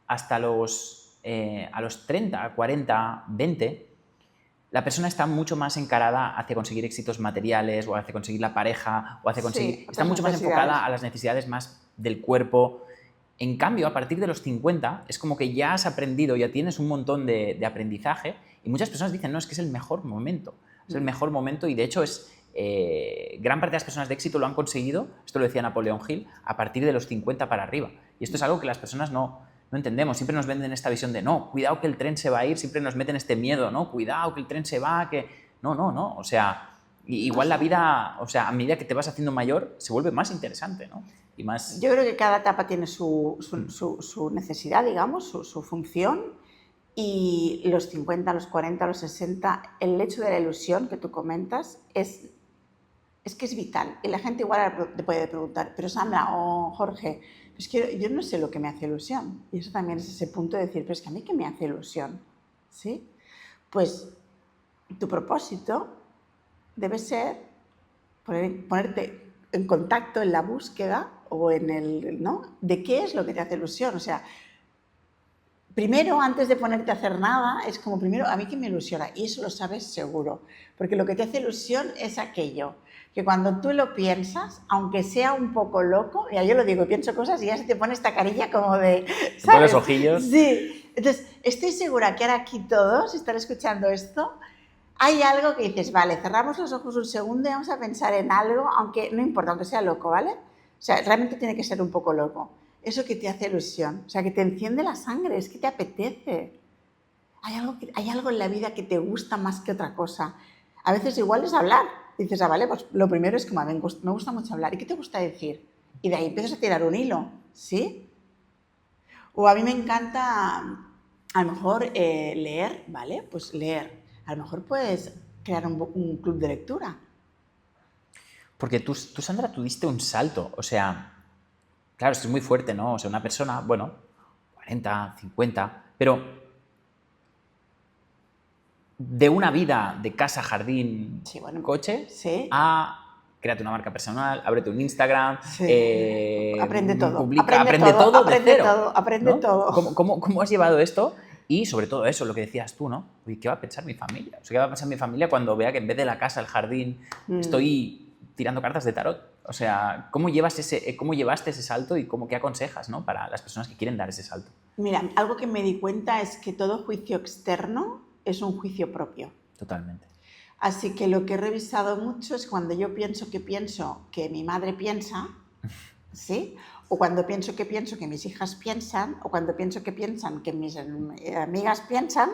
hasta a los 30, 40, 20, la persona está mucho más encarada hacia conseguir éxitos materiales o hacia conseguir la pareja o hacia conseguir... Sí, está mucho más enfocada a las necesidades más del cuerpo. En cambio, a partir de los 50 es como que ya has aprendido, ya tienes un montón de aprendizaje y muchas personas dicen, no, es que es el mejor momento. Es el mejor momento y de hecho es... gran parte de las personas de éxito lo han conseguido, esto lo decía Napoleón Hill, a partir de los 50 para arriba. Y esto es algo que las personas no entendemos. Siempre nos venden esta visión de no, cuidado que el tren se va a ir, siempre nos meten este miedo, no, cuidado que el tren se va, que... No, o sea, igual la vida, o sea, a medida que te vas haciendo mayor, se vuelve más interesante, ¿no? Y más... Yo creo que cada etapa tiene su necesidad, digamos, su función. Y los 50, los 40, los 60, el hecho de la ilusión que tú comentas es que es vital. Y la gente igual te puede preguntar, pero Sandra o Jorge, pues yo no sé lo que me hace ilusión. Y eso también es ese punto de decir, pero es que a mí ¿qué me hace ilusión? ¿Sí? Pues tu propósito debe ser ponerte en contacto en la búsqueda o en el, ¿no? De qué es lo que te hace ilusión. O sea, primero, antes de ponerte a hacer nada, es como primero, a mí qué me ilusiona. Y eso lo sabes seguro. Porque lo que te hace ilusión es aquello que cuando tú lo piensas, aunque sea un poco loco, ya yo lo digo, pienso cosas y ya se te pone esta carilla como de... ¿sabes? Te pones ojillos. Sí. Entonces, estoy segura que ahora aquí todos, si están escuchando esto, hay algo que dices, vale, cerramos los ojos un segundo y vamos a pensar en algo, aunque no importa, aunque sea loco, ¿vale? O sea, realmente tiene que ser un poco loco. Eso que te hace ilusión, o sea, que te enciende la sangre, es que te apetece. Hay algo en la vida que te gusta más que otra cosa. A veces igual es hablar. Dices, vale, pues lo primero es que me gusta mucho hablar. ¿Y qué te gusta decir? Y de ahí empiezas a tirar un hilo, ¿sí? O a mí me encanta, a lo mejor, leer, ¿vale? Pues leer. A lo mejor puedes crear un club de lectura. Porque tú, Sandra, tú diste un salto. O sea, claro, esto es muy fuerte, ¿no? O sea, una persona, bueno, 40, 50, pero... de una vida de casa, jardín, sí, bueno, coche, sí, a créate una marca personal, ábrete un Instagram, sí. Aprende todo. Publica, aprende todo de cero. Aprende todo. ¿Cómo has llevado esto? Y sobre todo eso, lo que decías tú, ¿no? Uy, ¿qué va a pensar mi familia? O sea, ¿qué va a pensar mi familia cuando vea que en vez de la casa, el jardín, estoy tirando cartas de tarot? O sea, ¿cómo llevaste ese salto y qué aconsejas, ¿no? Para las personas que quieren dar ese salto? Mira, algo que me di cuenta es que todo juicio externo es un juicio propio. Totalmente. Así que lo que he revisado mucho es cuando yo pienso que mi madre piensa, ¿sí? O cuando pienso que mis hijas piensan, o cuando pienso que piensan que mis amigas piensan,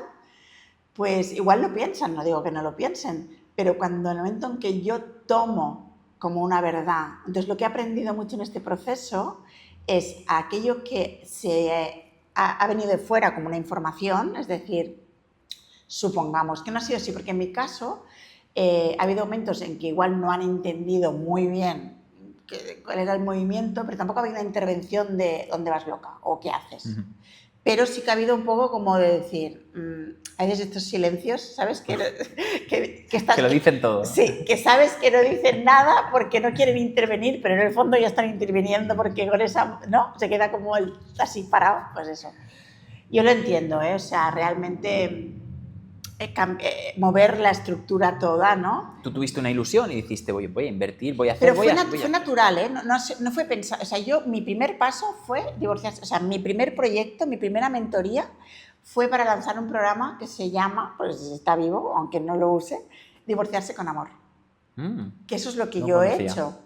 pues igual lo piensan, no digo que no lo piensen, pero cuando en el momento en que yo tomo como una verdad, entonces lo que he aprendido mucho en este proceso es aquello que ha venido de fuera como una información, es decir, supongamos que no ha sido así, porque en mi caso ha habido momentos en que igual no han entendido muy bien cuál era el movimiento, pero tampoco ha habido una intervención de dónde vas loca o qué haces. Uh-huh. Pero sí que ha habido un poco como de decir, hay estos silencios, ¿sabes? Que lo dicen todo, ¿no? Sí, que sabes que no dicen nada porque no quieren intervenir, pero en el fondo ya están interviniendo porque con esa, ¿no? Se queda como así parado, pues eso. Yo lo entiendo, ¿eh? O sea, realmente mover la estructura toda, ¿no? Tú tuviste una ilusión y dijiste, voy a invertir, voy a hacer... Pero fue natural, ¿eh? No fue pensado. O sea, mi primer paso fue divorciarse. O sea, mi primer proyecto, mi primera mentoría fue para lanzar un programa que se llama, pues está vivo, aunque no lo use, Divorciarse con Amor. Que eso es lo que yo he hecho.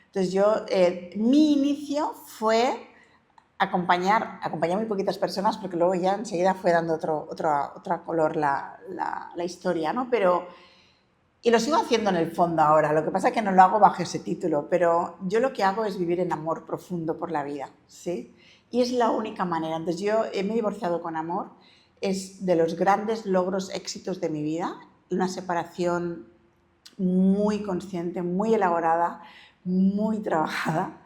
Entonces mi inicio fue acompañar muy poquitas personas, porque luego ya enseguida fue dando otro color la historia, ¿no? Y lo sigo haciendo en el fondo ahora, lo que pasa es que no lo hago bajo ese título, pero yo lo que hago es vivir en amor profundo por la vida, ¿sí? Y es la única manera. Entonces yo me he divorciado con amor, es de los grandes logros, éxitos de mi vida, una separación muy consciente, muy elaborada, muy trabajada,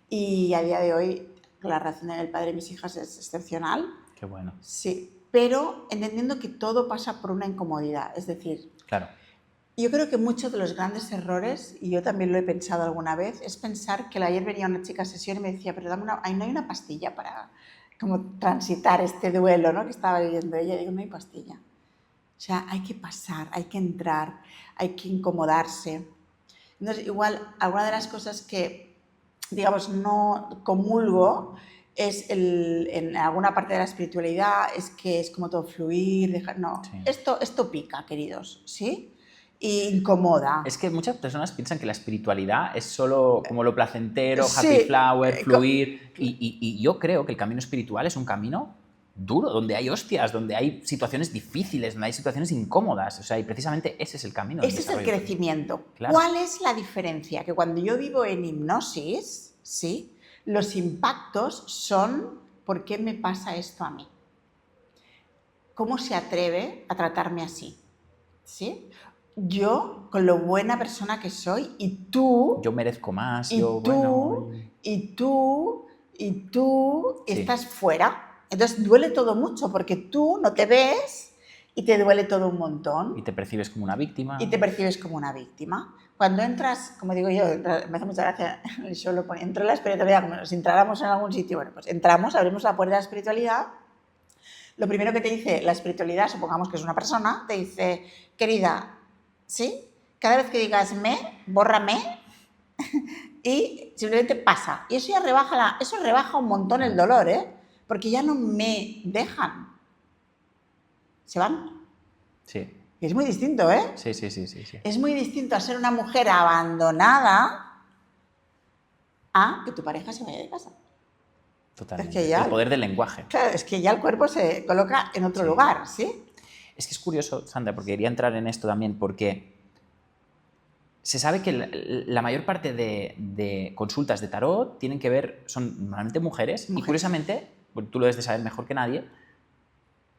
y a día de hoy la relación del padre y mis hijas es excepcional. Qué bueno. Sí, pero entendiendo que todo pasa por una incomodidad, es decir... Claro. Yo creo que muchos de los grandes errores, y yo también lo he pensado alguna vez, es pensar que ayer venía una chica a sesión y me decía, pero no hay una pastilla para como transitar este duelo, ¿no? Que estaba viviendo ella. Y digo, no hay pastilla. O sea, hay que pasar, hay que entrar, hay que incomodarse. Entonces, igual, alguna de las cosas que, digamos, no comulgo es en alguna parte de la espiritualidad, es que es como todo fluir, no. Sí. Esto pica, queridos, ¿sí? Y incomoda. Es que muchas personas piensan que la espiritualidad es solo como lo placentero, happy flower, fluir. Y yo creo que el camino espiritual es un camino duro, donde hay hostias, donde hay situaciones difíciles, donde hay situaciones incómodas. O sea, y precisamente ese es el camino. Ese es el crecimiento. Claro. ¿Cuál es la diferencia? Que cuando yo vivo en hipnosis, ¿sí? Los impactos son ¿por qué me pasa esto a mí? ¿Cómo se atreve a tratarme así? ¿Sí? Yo, con lo buena persona que soy, y tú... Yo merezco más, y tú sí. Estás fuera. Entonces duele todo mucho, porque tú no te ves y te duele todo un montón. Y te percibes como una víctima. Cuando entras, como digo yo, me hace mucha gracia el show, lo pone, entró la espiritualidad, como si entráramos en algún sitio. Bueno, pues entramos, abrimos la puerta de la espiritualidad. Lo primero que te dice la espiritualidad, supongamos que es una persona, te dice, querida, ¿sí? Cada vez que digas bórrame y simplemente pasa. Y eso ya rebaja un montón el dolor, ¿eh? Porque ya no me dejan. Se van. Sí. Y es muy distinto, ¿eh? Sí. Es muy distinto a ser una mujer abandonada a que tu pareja se vaya de casa. Totalmente. Es que ya, el poder del lenguaje. Claro, es que ya el cuerpo se coloca en otro lugar, ¿sí? Es que es curioso, Sandra, porque quería entrar en esto también, porque se sabe que la mayor parte de consultas de tarot tienen que ver, son normalmente mujeres, y curiosamente, tú lo debes de saber mejor que nadie,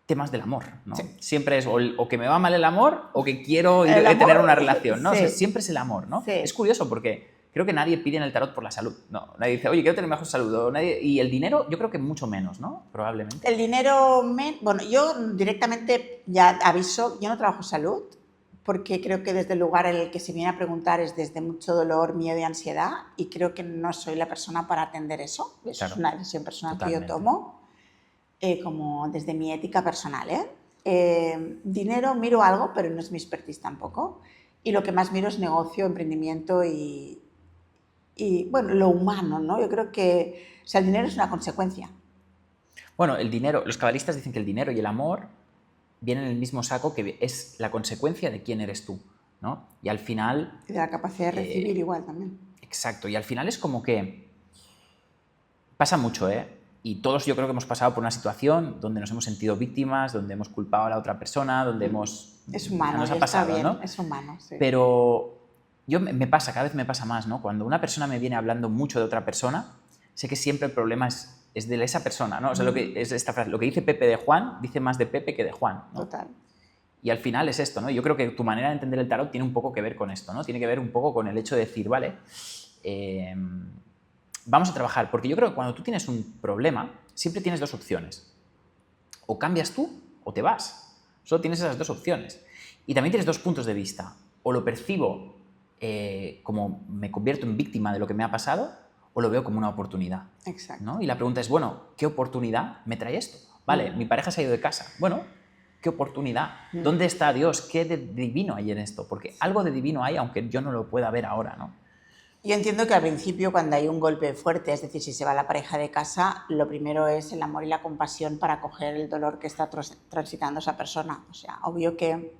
temas del amor, ¿no? Sí. Siempre es o que me va mal el amor o que quiero tener una relación, ¿no? Sí. O sea, siempre es el amor, ¿no? Sí. Es curioso porque creo que nadie pide en el tarot por la salud, ¿no? Nadie dice, oye, quiero tener mejor salud, y el dinero yo creo que mucho menos, ¿no? Probablemente. El dinero, bueno, yo directamente ya aviso, yo no trabajo salud, porque creo que desde el lugar en el que se viene a preguntar es desde mucho dolor, miedo y ansiedad, y creo que no soy la persona para atender eso. Eso es una decisión personal que yo tomo. como desde mi ética personal. Dinero, miro algo, pero no es mi expertise tampoco. Y lo que más miro es negocio, emprendimiento y bueno, lo humano, ¿no? Yo creo que, o sea, el dinero es una consecuencia. Bueno, el dinero, los cabalistas dicen que el dinero y el amor vienen en el mismo saco, que es la consecuencia de quién eres tú, ¿no? Y al final... Y de la capacidad de recibir igual también. Exacto, y al final es como que pasa mucho, ¿eh? Y todos yo creo que hemos pasado por una situación donde nos hemos sentido víctimas, donde hemos culpado a la otra persona, donde hemos... Es humano, nos ha está pasado, bien, ¿no? es humano, sí. Pero me pasa, cada vez me pasa más, ¿no? Cuando una persona me viene hablando mucho de otra persona, sé que siempre el problema es de esa persona, ¿no? O sea, lo que es esta frase, lo que dice Pepe de Juan, dice más de Pepe que de Juan, ¿no? Total. Y al final es esto, ¿no? Yo creo que tu manera de entender el tarot tiene un poco que ver con esto, ¿no? Tiene que ver un poco con el hecho de decir, vale, vamos a trabajar, porque yo creo que cuando tú tienes un problema, siempre tienes dos opciones. O cambias tú o te vas. Solo tienes esas dos opciones. Y también tienes dos puntos de vista. O lo percibo como me convierto en víctima de lo que me ha pasado, o lo veo como una oportunidad. Exacto. ¿No? Y la pregunta es, bueno, ¿qué oportunidad me trae esto? Vale, mi pareja se ha ido de casa. Bueno, ¿qué oportunidad? ¿Dónde está Dios? ¿Qué de divino hay en esto? Porque algo de divino hay, aunque yo no lo pueda ver ahora, ¿no? Yo entiendo que al principio, cuando hay un golpe fuerte, es decir, si se va la pareja de casa, lo primero es el amor y la compasión para acoger el dolor que está transitando esa persona. O sea, obvio que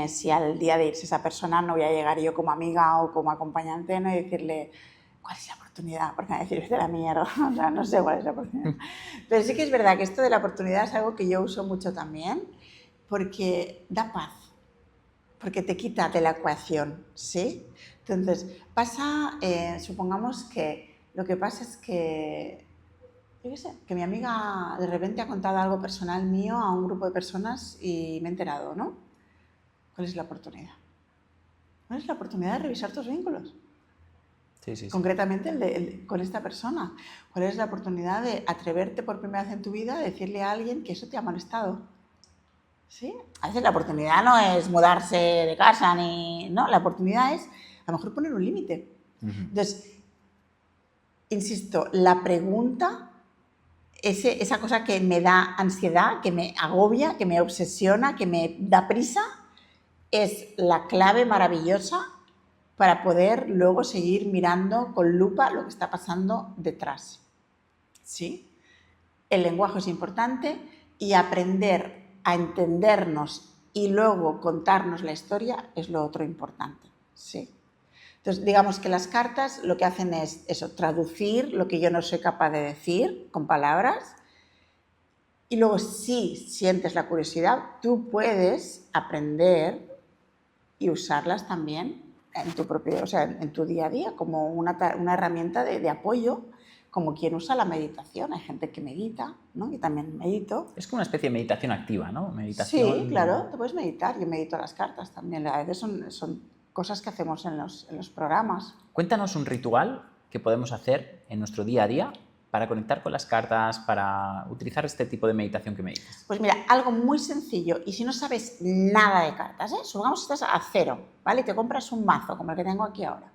si al día de irse esa persona no voy a llegar yo como amiga o como acompañante, ¿no? Y decirle, ¿cuál es la oportunidad? Porque me va a decir, es de la mierda, o sea, no sé cuál es la oportunidad. Pero sí que es verdad que esto de la oportunidad es algo que yo uso mucho también, porque da paz, porque te quita de la ecuación, ¿sí? Entonces, pasa, supongamos que lo que pasa es que, yo qué sé, que mi amiga de repente ha contado algo personal mío a un grupo de personas y me he enterado, ¿no? ¿Cuál es la oportunidad? ¿Cuál es la oportunidad de revisar tus vínculos? Sí. Concretamente con esta persona. ¿Cuál es la oportunidad de atreverte por primera vez en tu vida a decirle a alguien que eso te ha molestado? ¿Sí? A veces la oportunidad no es mudarse de casa, ni... No, la oportunidad es a lo mejor poner un límite. Entonces, insisto, la pregunta, esa cosa que me da ansiedad, que me agobia, que me obsesiona, que me da prisa, es la clave maravillosa para poder luego seguir mirando con lupa lo que está pasando detrás. ¿Sí? El lenguaje es importante y aprender a entendernos y luego contarnos la historia es lo otro importante. ¿Sí? Entonces, digamos que las cartas lo que hacen es eso, traducir lo que yo no soy capaz de decir con palabras, y luego si sientes la curiosidad, tú puedes aprender y usarlas también en tu propio, o sea, en tu día a día como una herramienta de apoyo, como quien usa la meditación. Hay gente que medita, ¿no? Yo también medito. Es como una especie de meditación activa, ¿no? Meditación... Sí, claro, te puedes meditar. Yo medito las cartas también. A veces son cosas que hacemos en los programas. Cuéntanos un ritual que podemos hacer en nuestro día a día para conectar con las cartas, para utilizar este tipo de meditación que me dices. Pues mira, algo muy sencillo, y si no sabes nada de cartas, supongamos que estás a cero, ¿vale? Y te compras un mazo, como el que tengo aquí ahora.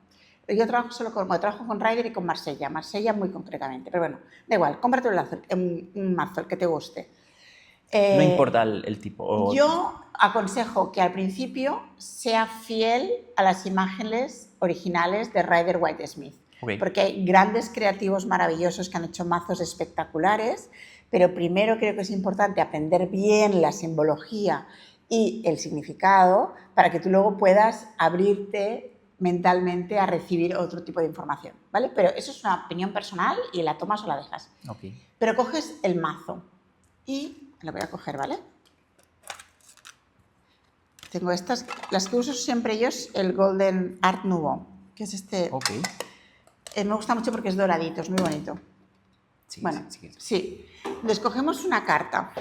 Yo trabajo con Rider y con Marsella muy concretamente, pero bueno, da igual, cómprate un mazo, el que te guste. No importa el tipo. Yo aconsejo que al principio sea fiel a las imágenes originales de Rider Waite Smith. Okay. Porque hay grandes creativos maravillosos que han hecho mazos espectaculares, pero primero creo que es importante aprender bien la simbología y el significado para que tú luego puedas abrirte mentalmente a recibir otro tipo de información, ¿vale? Pero eso es una opinión personal y la tomas o la dejas. Okay. Pero coges el mazo y lo voy a coger, ¿vale? Tengo estas, las que uso siempre yo es el Golden Art Nouveau, que es este... Okay. Me gusta mucho porque es doradito, es muy bonito. Sí, bueno, sí. Sí. Entonces cogemos una carta.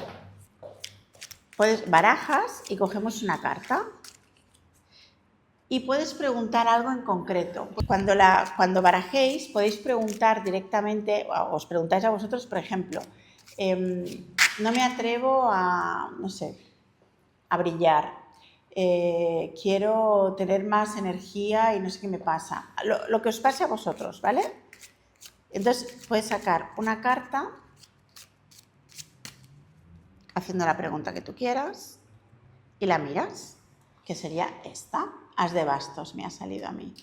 Barajas y cogemos una carta. Y puedes preguntar algo en concreto. Cuando barajéis, podéis preguntar directamente, os preguntáis a vosotros, por ejemplo, no me atrevo a, no sé, a brillar. Quiero tener más energía y no sé qué me pasa. Lo que os pase a vosotros, ¿vale? Entonces, puedes sacar una carta haciendo la pregunta que tú quieras y la miras, que sería esta, as de bastos me ha salido a mí.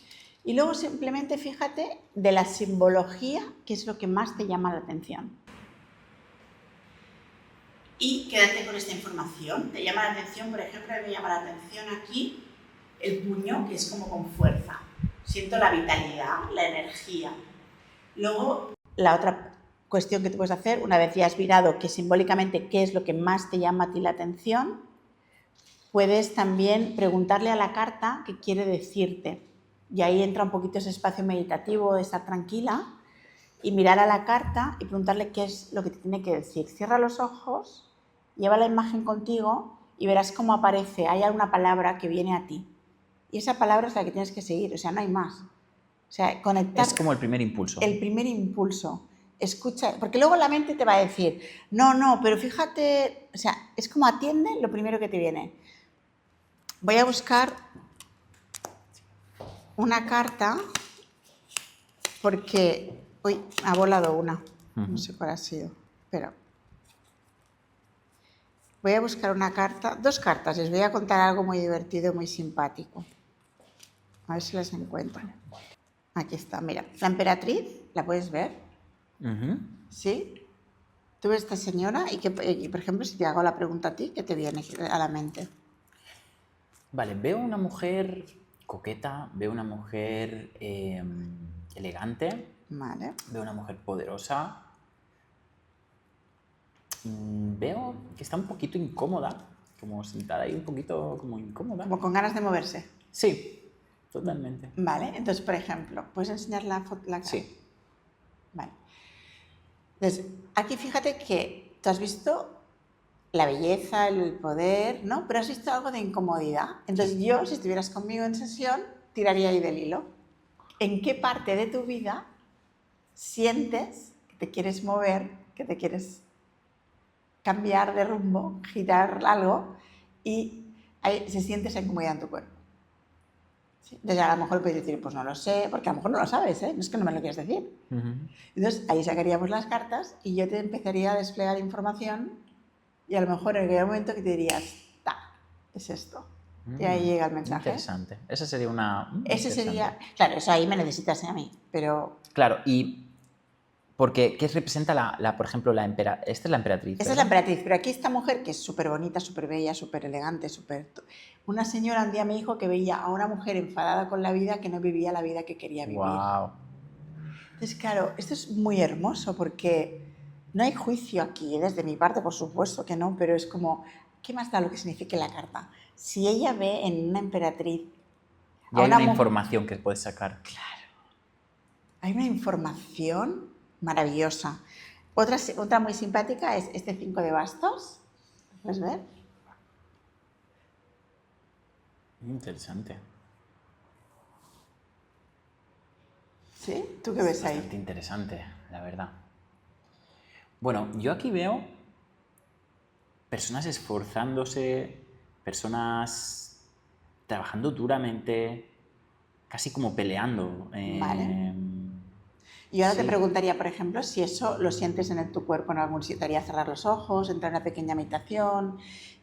Y luego simplemente fíjate de la simbología, qué es lo que más te llama la atención. Y quédate con esta información. Te llama la atención, por ejemplo, a mí me llama la atención aquí el puño, que es como con fuerza. Siento la vitalidad, la energía. Luego, la otra cuestión que tú puedes hacer, una vez ya has mirado que simbólicamente qué es lo que más te llama a ti la atención, puedes también preguntarle a la carta qué quiere decirte. Y ahí entra un poquito ese espacio meditativo de estar tranquila y mirar a la carta y preguntarle qué es lo que te tiene que decir. Cierra los ojos, lleva la imagen contigo y verás cómo aparece. Hay alguna palabra que viene a ti. Y esa palabra es la que tienes que seguir, o sea, no hay más. O sea, conectar. Es como el primer impulso. El primer impulso. Escucha, porque luego la mente te va a decir, no, pero fíjate, o sea, es como atiende lo primero que te viene. Voy a buscar una carta porque, uy, ha volado una, no sé cuál ha sido, pero voy a buscar una carta, 2 cartas, les voy a contar algo muy divertido, muy simpático. A ver si las encuentro. Aquí está, mira, la emperatriz, ¿la puedes ver? ¿Sí? Tú ves esta señora y, por ejemplo, si te hago la pregunta a ti, ¿qué te viene a la mente? Vale, veo una mujer coqueta, veo una mujer elegante, Vale. veo una mujer poderosa, veo que está un poquito incómoda, como sentada ahí un poquito como incómoda. Como con ganas de moverse. Sí, totalmente. Vale, entonces, por ejemplo, ¿puedes enseñar la cara? Sí. Vale. Entonces, aquí fíjate que tú has visto la belleza, el poder, ¿no? Pero has visto algo de incomodidad. Entonces yo, si estuvieras conmigo en sesión, tiraría ahí del hilo. ¿En qué parte de tu vida sientes que te quieres mover, que te quieres cambiar de rumbo, girar algo y ahí se siente esa incomodidad en tu cuerpo? ¿Sí? Entonces a lo mejor puedes decir, pues no lo sé, porque a lo mejor no lo sabes, ¿eh? No es que no me lo quieras decir. Entonces ahí sacaríamos las cartas y yo te empezaría a desplegar información. Y a lo mejor en aquel momento que te dirías, es esto. Y ahí llega el mensaje. Interesante. Esa sería una... Ese sería... Claro, eso ahí me necesitas a mí, pero... Claro, y... Porque, ¿qué representa, por ejemplo, la emperatriz? Esta es la emperatriz, Esta es la emperatriz, pero aquí esta mujer que es súper bonita, súper bella, súper elegante, súper... Una señora un día me dijo que veía a una mujer enfadada con la vida que no vivía la vida que quería vivir. Wow. Entonces, claro, esto es muy hermoso porque... No hay juicio aquí, desde mi parte, por supuesto que no, pero es como, ¿qué más da lo que signifique la carta? Si ella ve en una emperatriz... Y hay una información que puedes sacar. Claro. Hay una información maravillosa. Otra muy simpática es este 5 de bastos. ¿Lo puedes ver? Interesante. ¿Sí? ¿Tú qué ves ahí? Bastante interesante, la verdad. Bueno, yo aquí veo personas esforzándose, personas trabajando duramente, casi como peleando. Vale. Y ahora te preguntaría, por ejemplo, si eso lo sientes en tu cuerpo en algún sitio. Te haría cerrar los ojos, entrar en una pequeña meditación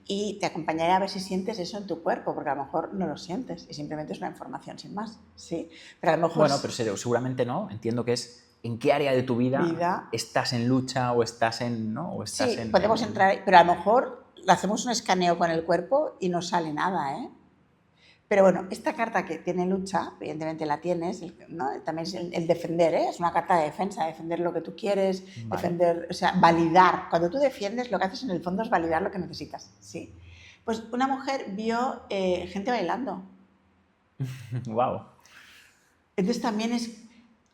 y te acompañaría a ver si sientes eso en tu cuerpo, porque a lo mejor no lo sientes y simplemente es una información sin más, ¿sí? Pero a lo mejor... Bueno, pero seguramente no. Entiendo que es en qué área de tu vida estás en lucha o estás en... ¿no? O estás sí, podemos entrar, pero a lo mejor hacemos un escaneo con el cuerpo y no sale nada, ¿eh? Pero bueno, esta carta que tiene lucha, evidentemente la tienes, ¿no? También es el defender, ¿eh? Es una carta de defensa, defender lo que tú quieres, defender, o sea, validar. Cuando tú defiendes, lo que haces en el fondo es validar lo que necesitas, ¿sí? Pues una mujer vio gente bailando. Wow. Entonces también es,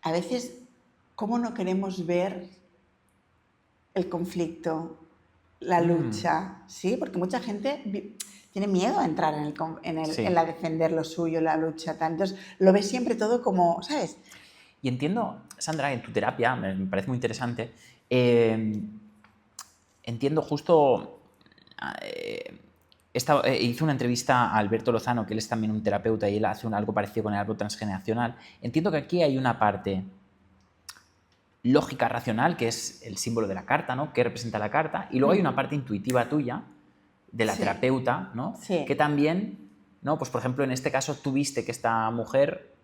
a veces, ¿cómo no queremos ver el conflicto, la lucha? ¿Sí? Porque mucha gente... tiene miedo a entrar en la defender lo suyo, la lucha, tal. Entonces, lo ves siempre todo como, ¿sabes? Y entiendo, Sandra, en tu terapia, me parece muy interesante, entiendo justo... hice una entrevista a Alberto Lozano, que él es también un terapeuta y él hace algo parecido con el árbol transgeneracional. Entiendo que aquí hay una parte... lógica racional, que es el símbolo de la carta, ¿no? ¿Qué representa la carta? Y luego hay una parte intuitiva tuya, de la terapeuta, ¿no? Sí. Que también, ¿no? Pues por ejemplo, en este caso tú viste que esta mujer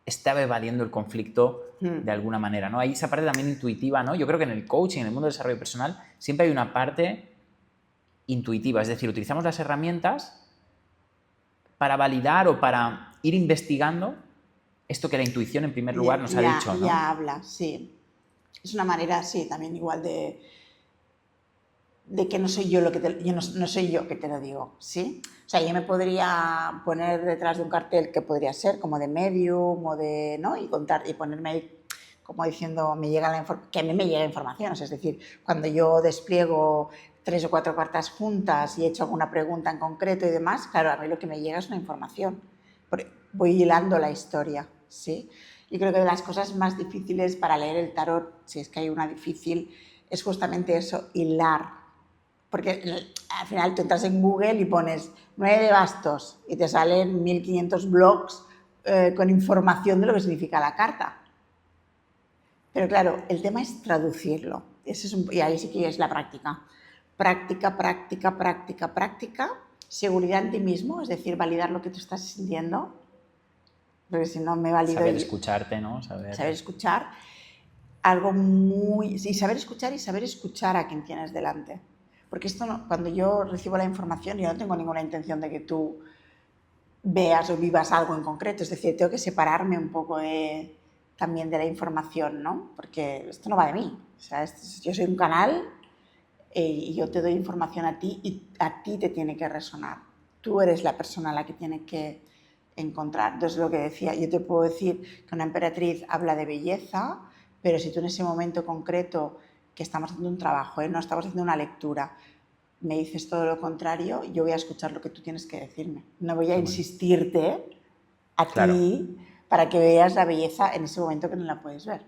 estaba evadiendo el conflicto de alguna manera, ¿no? Hay esa parte también intuitiva, ¿no? Yo creo que en el coaching, en el mundo del desarrollo personal, siempre hay una parte intuitiva, es decir, utilizamos las herramientas para validar o para ir investigando esto que la intuición en primer lugar nos ha dicho, ¿no? Ya habla, sí. Es una manera, sí, también igual de que no soy yo lo que no soy yo que te lo digo, ¿sí? O sea, yo me podría poner detrás de un cartel que podría ser como de medium o de, ¿no? Y contar y ponerme ahí como diciendo que a mí me llega información, o sea, es decir, cuando yo despliego 3 o 4 cartas juntas y he hecho alguna pregunta en concreto y demás, claro, a mí lo que me llega es una información. Voy hilando la historia, ¿sí? Y creo que de las cosas más difíciles para leer el tarot, si es que hay una difícil, es justamente eso, hilar. Porque al final tú entras en Google y pones 9 de bastos y te salen 1500 blogs con información de lo que significa la carta. Pero claro, el tema es traducirlo. Y ahí sí que es la práctica. Práctica, práctica, práctica, práctica. Seguridad en ti mismo, es decir, validar lo que tú estás sintiendo. Porque si no me valido... Saber escucharte, ¿no? Saber escuchar. Algo muy... Y saber escuchar a quien tienes delante. Porque esto no, cuando yo recibo la información, yo no tengo ninguna intención de que tú veas o vivas algo en concreto. Es decir, tengo que separarme un poco también de la información, ¿no? Porque esto no va de mí. O sea, yo soy un canal y yo te doy información a ti y a ti te tiene que resonar. Tú eres la persona a la que tiene que encontrar. Entonces, lo que decía, yo te puedo decir que una emperatriz habla de belleza, pero si tú en ese momento concreto, que estamos haciendo un trabajo, no estamos haciendo una lectura, me dices todo lo contrario, yo voy a escuchar lo que tú tienes que decirme. No voy a insistirte a ti para que veas la belleza en ese momento que no la puedes ver.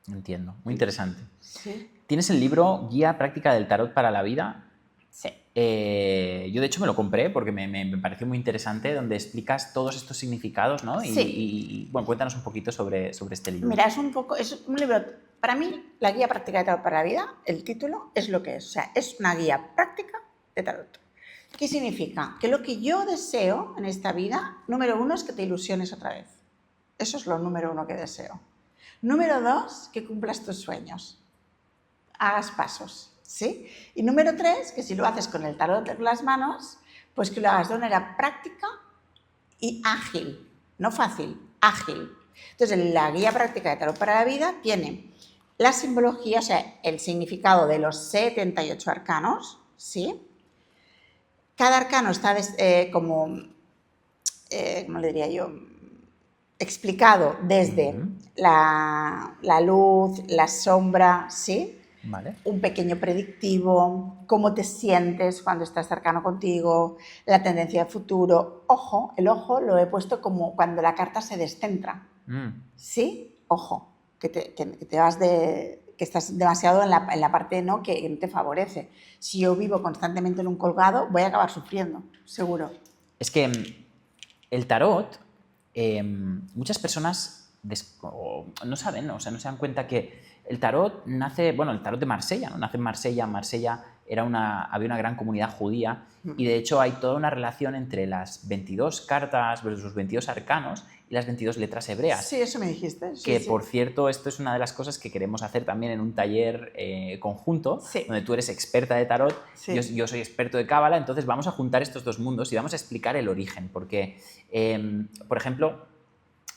Entiendo, muy interesante. Sí. ¿Tienes el libro Guía Práctica del Tarot para la Vida? Sí. Yo de hecho me lo compré porque me pareció muy interesante, donde explicas todos estos significados, ¿no? Sí. Y bueno, cuéntanos un poquito sobre este libro. Mira, es un libro, para mí, la Guía Práctica de Tarot para la Vida, el título es lo que es, o sea, es una guía práctica de tarot. ¿Qué significa? Que lo que yo deseo en esta vida, número 1, es que te ilusiones otra vez. Eso es lo número 1 que deseo. Número 2, que cumplas tus sueños, hagas pasos. ¿Sí? Y número 3, que si lo haces con el tarot en las manos, pues que lo hagas de manera práctica y ágil, no fácil, ágil. Entonces, la guía práctica de tarot para la vida tiene la simbología, o sea, el significado de los 78 arcanos, ¿sí? Cada arcano está ¿cómo le diría yo? Explicado desde la luz, la sombra, ¿sí? Vale. Un pequeño predictivo, cómo te sientes cuando estás cercano contigo, la tendencia de futuro. Ojo, el ojo lo he puesto como cuando la carta se descentra. ¿Sí? Ojo, que te vas que estás demasiado en la parte, ¿no?, que no te favorece. Si yo vivo constantemente en un colgado, voy a acabar sufriendo, seguro. Es que el tarot, muchas personas no saben, o sea, no se dan cuenta que el tarot nace, bueno, el tarot de Marsella, ¿no? Nace en Marsella. Marsella había una gran comunidad judía y de hecho hay toda una relación entre las 22 cartas, los 22 arcanos y las 22 letras hebreas. Sí, eso me dijiste. Sí, que, sí. Por cierto, esto es una de las cosas que queremos hacer también en un taller conjunto, donde tú eres experta de tarot, yo soy experto de cábala, entonces vamos a juntar estos dos mundos y vamos a explicar el origen, porque, por ejemplo,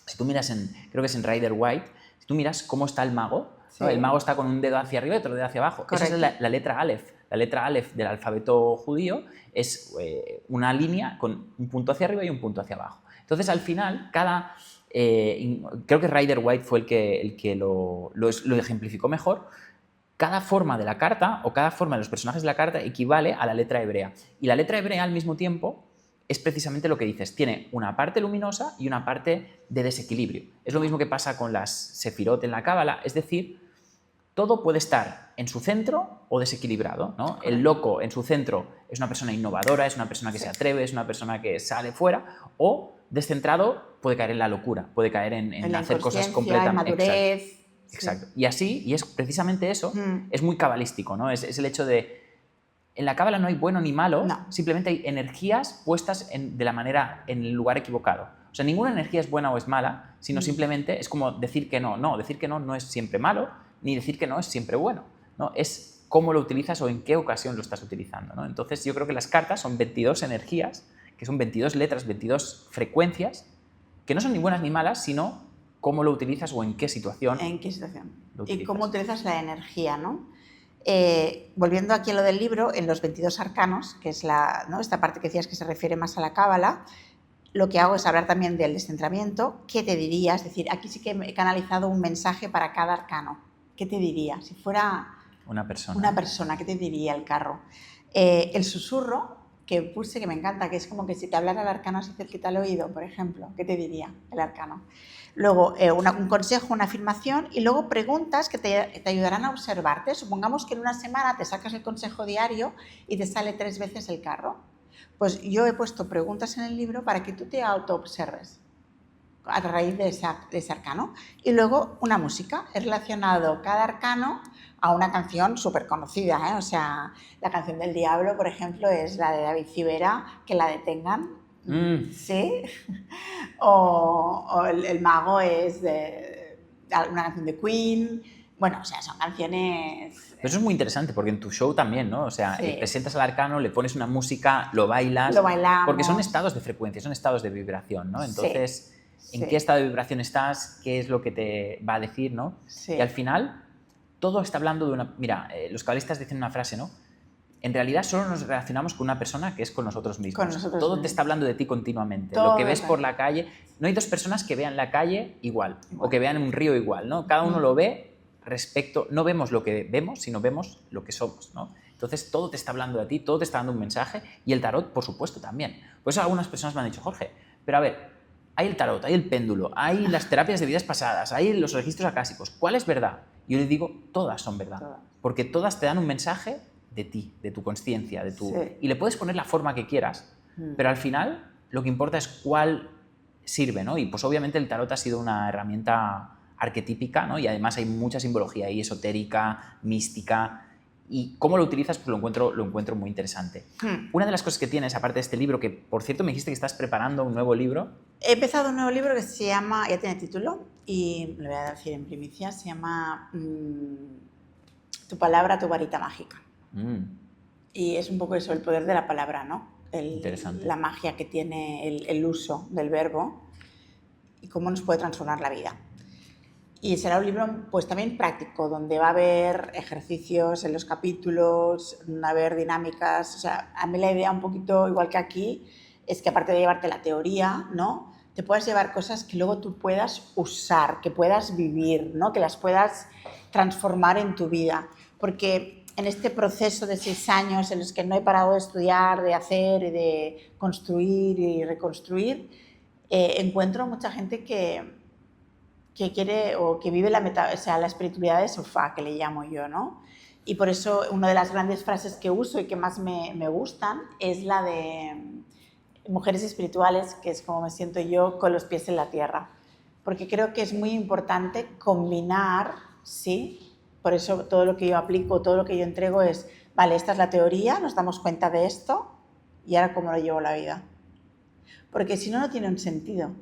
si tú miras creo que es en Rider White, si tú miras cómo está el mago, ¿no? El mago está con un dedo hacia arriba y otro dedo hacia abajo. Correcto. Esa es la letra Aleph. La letra Aleph del alfabeto judío es una línea con un punto hacia arriba y un punto hacia abajo. Entonces, al final, creo que Rider White fue el que lo ejemplificó mejor. Cada forma de la carta o cada forma de los personajes de la carta equivale a la letra hebrea. Y la letra hebrea, al mismo tiempo, es precisamente lo que dices. Tiene una parte luminosa y una parte de desequilibrio. Es lo mismo que pasa con las sefirot en la cábala, es decir, todo puede estar en su centro o desequilibrado, ¿no? El loco en su centro es una persona innovadora, es una persona que se atreve, es una persona que sale fuera, o descentrado puede caer en la locura, puede caer en hacer cosas completamente... madurez. Exacto. Y así, y es precisamente eso, es muy cabalístico, ¿no? Es el hecho de... En la cábala no hay bueno ni malo, simplemente hay energías puestas en el lugar equivocado. O sea, ninguna energía es buena o es mala, sino simplemente es como decir que no. No, decir que no es siempre malo, ni decir que no es siempre bueno, ¿no? Es cómo lo utilizas o en qué ocasión lo estás utilizando, ¿no? Entonces, yo creo que las cartas son 22 energías, que son 22 letras, 22 frecuencias, que no son ni buenas ni malas, sino cómo lo utilizas o en qué situación. ¿En qué situación? Lo utilizas. Y cómo utilizas la energía, ¿no? Volviendo aquí a lo del libro, en los 22 arcanos, que es ¿no? esta parte que decías que se refiere más a la cábala, lo que hago es hablar también del descentramiento. ¿Qué te diría? Es decir, aquí sí que he canalizado un mensaje para cada arcano. ¿Qué te diría? Si fuera una persona, ¿qué te diría el carro? El susurro que puse, que me encanta, que es como que si te hablara el arcano así cerquita al oído, por ejemplo, ¿qué te diría el arcano? Luego, un consejo, una afirmación y luego preguntas que te ayudarán a observarte. Supongamos que en una semana te sacas el consejo diario y te sale 3 veces el carro. Pues yo he puesto preguntas en el libro para que tú te autoobserves a raíz de ese arcano. Y luego una música. He relacionado cada arcano a una canción súper conocida, ¿eh? O sea, la canción del diablo, por ejemplo, es la de David Civera, Que la detengan. ¿Sí? O el mago es una canción de Queen. Bueno, o sea, son canciones... Pero eso es muy interesante porque en tu show también, ¿no? O sea, presentas al arcano, le pones una música, lo bailas... Lo bailamos. Porque son estados de frecuencia, son estados de vibración, ¿no? Entonces, ¿en qué estado de vibración estás? ¿Qué es lo que te va a decir, no? Sí. Y al final, todo está hablando de una... Mira, los cabalistas dicen una frase, ¿no? En realidad solo nos relacionamos con una persona que es con nosotros mismos. Todo te está hablando de ti continuamente. Todo lo que ves por la calle... No hay dos personas que vean la calle igual. O que vean un río igual, ¿no? Cada uno lo ve respecto... No vemos lo que vemos, sino vemos lo que somos, ¿no? Entonces todo te está hablando de ti, todo te está dando un mensaje y el tarot, por supuesto, también. Por eso algunas personas me han dicho, Jorge, pero a ver, hay el tarot, hay el péndulo, hay las terapias de vidas pasadas, hay los registros acásicos. ¿Cuál es verdad? Yo les digo, todas son verdad. Porque todas te dan un mensaje de ti, de tu consciencia, de tu... Y le puedes poner la forma que quieras, pero al final lo que importa es cuál sirve, ¿no? Y pues obviamente el tarot ha sido una herramienta arquetípica, ¿no? Y además hay mucha simbología ahí, esotérica, mística, y cómo lo utilizas pues lo encuentro muy interesante. Una de las cosas que tienes, aparte de este libro, que por cierto me dijiste que estás preparando un nuevo libro. He empezado un nuevo libro que se llama, ya tiene título, y lo voy a decir en primicia, se llama Tu palabra, tu varita mágica. Y es un poco eso, el poder de la palabra, ¿no? Interesante. La magia que tiene el uso del verbo y cómo nos puede transformar la vida. Y será un libro pues también práctico, donde va a haber ejercicios en los capítulos, va a haber dinámicas. O sea, a mí la idea un poquito, igual que aquí, es que aparte de llevarte la teoría, ¿no? Te puedas llevar cosas que luego tú puedas usar, que puedas vivir, ¿no? Que las puedas transformar en tu vida. Porque en este proceso de 6 años en los que no he parado de estudiar, de hacer y de construir y reconstruir, encuentro mucha gente que quiere o que vive la espiritualidad de sofá, que le llamo yo, ¿no? Y por eso una de las grandes frases que uso y que más me gustan es la de mujeres espirituales, que es como me siento yo, con los pies en la tierra. Porque creo que es muy importante combinar, ¿sí? Por eso todo lo que yo aplico, todo lo que yo entrego es, vale, esta es la teoría, nos damos cuenta de esto y ahora cómo lo llevo a la vida. Porque si no, no tiene un sentido.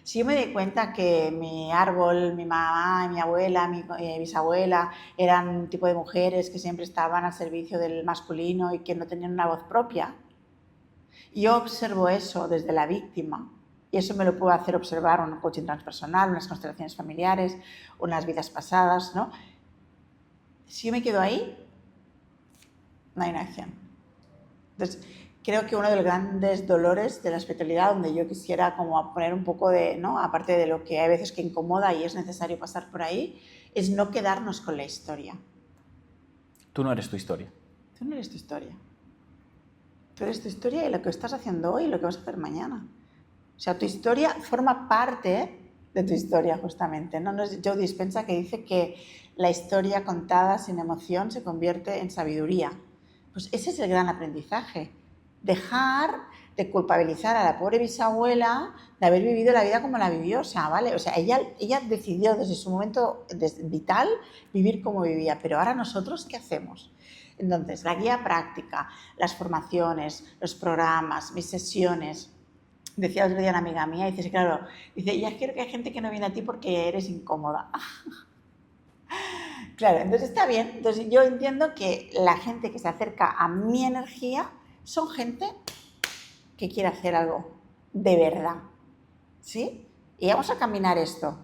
Si yo me doy cuenta que mi árbol, mi mamá, mi abuela, mi bisabuela eran un tipo de mujeres que siempre estaban al servicio del masculino y que no tenían una voz propia, yo observo eso desde la víctima y eso me lo puedo hacer observar un coaching transpersonal, unas constelaciones familiares, unas vidas pasadas, ¿no? Si yo me quedo ahí, no hay una acción. Entonces, creo que uno de los grandes dolores de la espiritualidad, donde yo quisiera como poner un poco de, ¿no? Aparte de lo que hay veces que incomoda y es necesario pasar por ahí, es no quedarnos con la historia. Tú no eres tu historia. Tú no eres tu historia. Tú eres tu historia y lo que estás haciendo hoy y lo que vas a hacer mañana. O sea, tu historia forma parte de tu historia, justamente, ¿no? No es Joe Dispenza que dice que la historia contada sin emoción se convierte en sabiduría. Pues ese es el gran aprendizaje. Dejar de culpabilizar a la pobre bisabuela de haber vivido la vida como la vivió, o sea, ¿vale? O sea, ella decidió desde su momento vital vivir como vivía, pero ahora nosotros, ¿qué hacemos? Entonces, la guía práctica, las formaciones, los programas, mis sesiones. Decía otro día una amiga mía, dice, sí, claro, dice, ya quiero que hay gente que no viene a ti porque eres incómoda. Claro, entonces está bien. Entonces yo entiendo que la gente que se acerca a mi energía son gente que quiere hacer algo de verdad, ¿sí? Y vamos a caminar esto,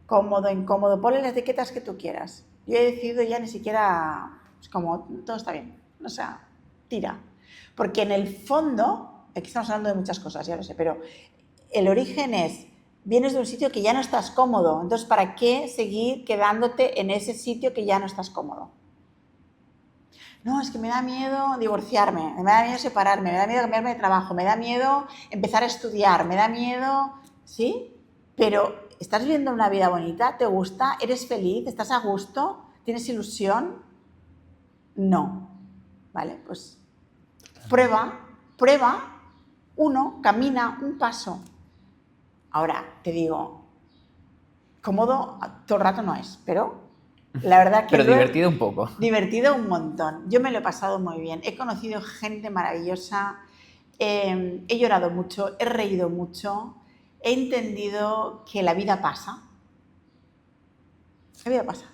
cómodo, incómodo, ponle las etiquetas que tú quieras. Yo he decidido ya ni siquiera, es como, todo está bien, o sea, tira. Porque en el fondo, aquí estamos hablando de muchas cosas, ya lo sé, pero el origen es, vienes de un sitio que ya no estás cómodo, entonces ¿para qué seguir quedándote en ese sitio que ya no estás cómodo? No, es que me da miedo divorciarme, me da miedo separarme, me da miedo cambiarme de trabajo, me da miedo empezar a estudiar, me da miedo, ¿sí? Pero ¿estás viviendo una vida bonita? ¿Te gusta? ¿Eres feliz? ¿Estás a gusto? ¿Tienes ilusión? No. Vale, pues prueba, camina un paso. Ahora, te digo, cómodo todo el rato no es, pero la verdad que... Pero divertido un poco. Divertido un montón. Yo me lo he pasado muy bien. He conocido gente maravillosa, he llorado mucho, he reído mucho, he entendido que la vida pasa. La vida pasa.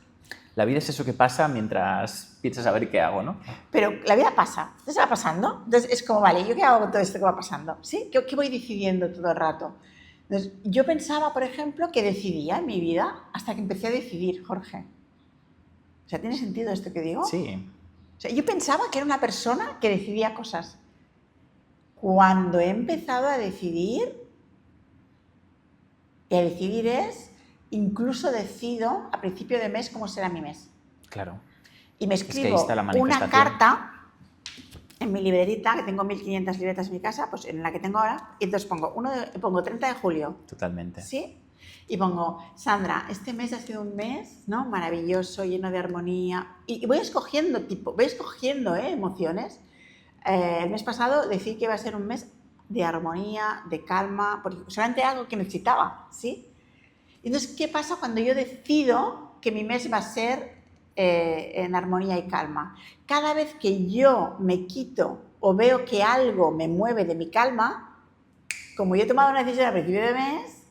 La vida es eso que pasa mientras piensas a ver qué hago, ¿no? Pero la vida pasa, entonces va pasando. Entonces es como, vale, ¿yo qué hago con todo esto que va pasando? ¿Sí? ¿Qué voy decidiendo todo el rato? Entonces, yo pensaba, por ejemplo, que decidía en mi vida hasta que empecé a decidir, Jorge. O sea, ¿tiene sentido esto que digo? Sí. O sea, yo pensaba que era una persona que decidía cosas. Cuando he empezado a decidir, y a decidir es, incluso decido a principio de mes cómo será mi mes. Claro. Y me escribo una carta en mi librerita, que tengo 1500 libretas en mi casa, pues en la que tengo ahora, y entonces pongo 30 de julio. Totalmente. ¿Sí? Y pongo, Sandra, este mes ha sido un mes, ¿no? Maravilloso, lleno de armonía. Y voy escogiendo emociones. El mes pasado decidí que iba a ser un mes de armonía, de calma, porque solamente algo que necesitaba, ¿sí? Entonces, ¿qué pasa cuando yo decido que mi mes va a ser en armonía y calma? Cada vez que yo me quito o veo que algo me mueve de mi calma, como yo he tomado una decisión al principio de mes,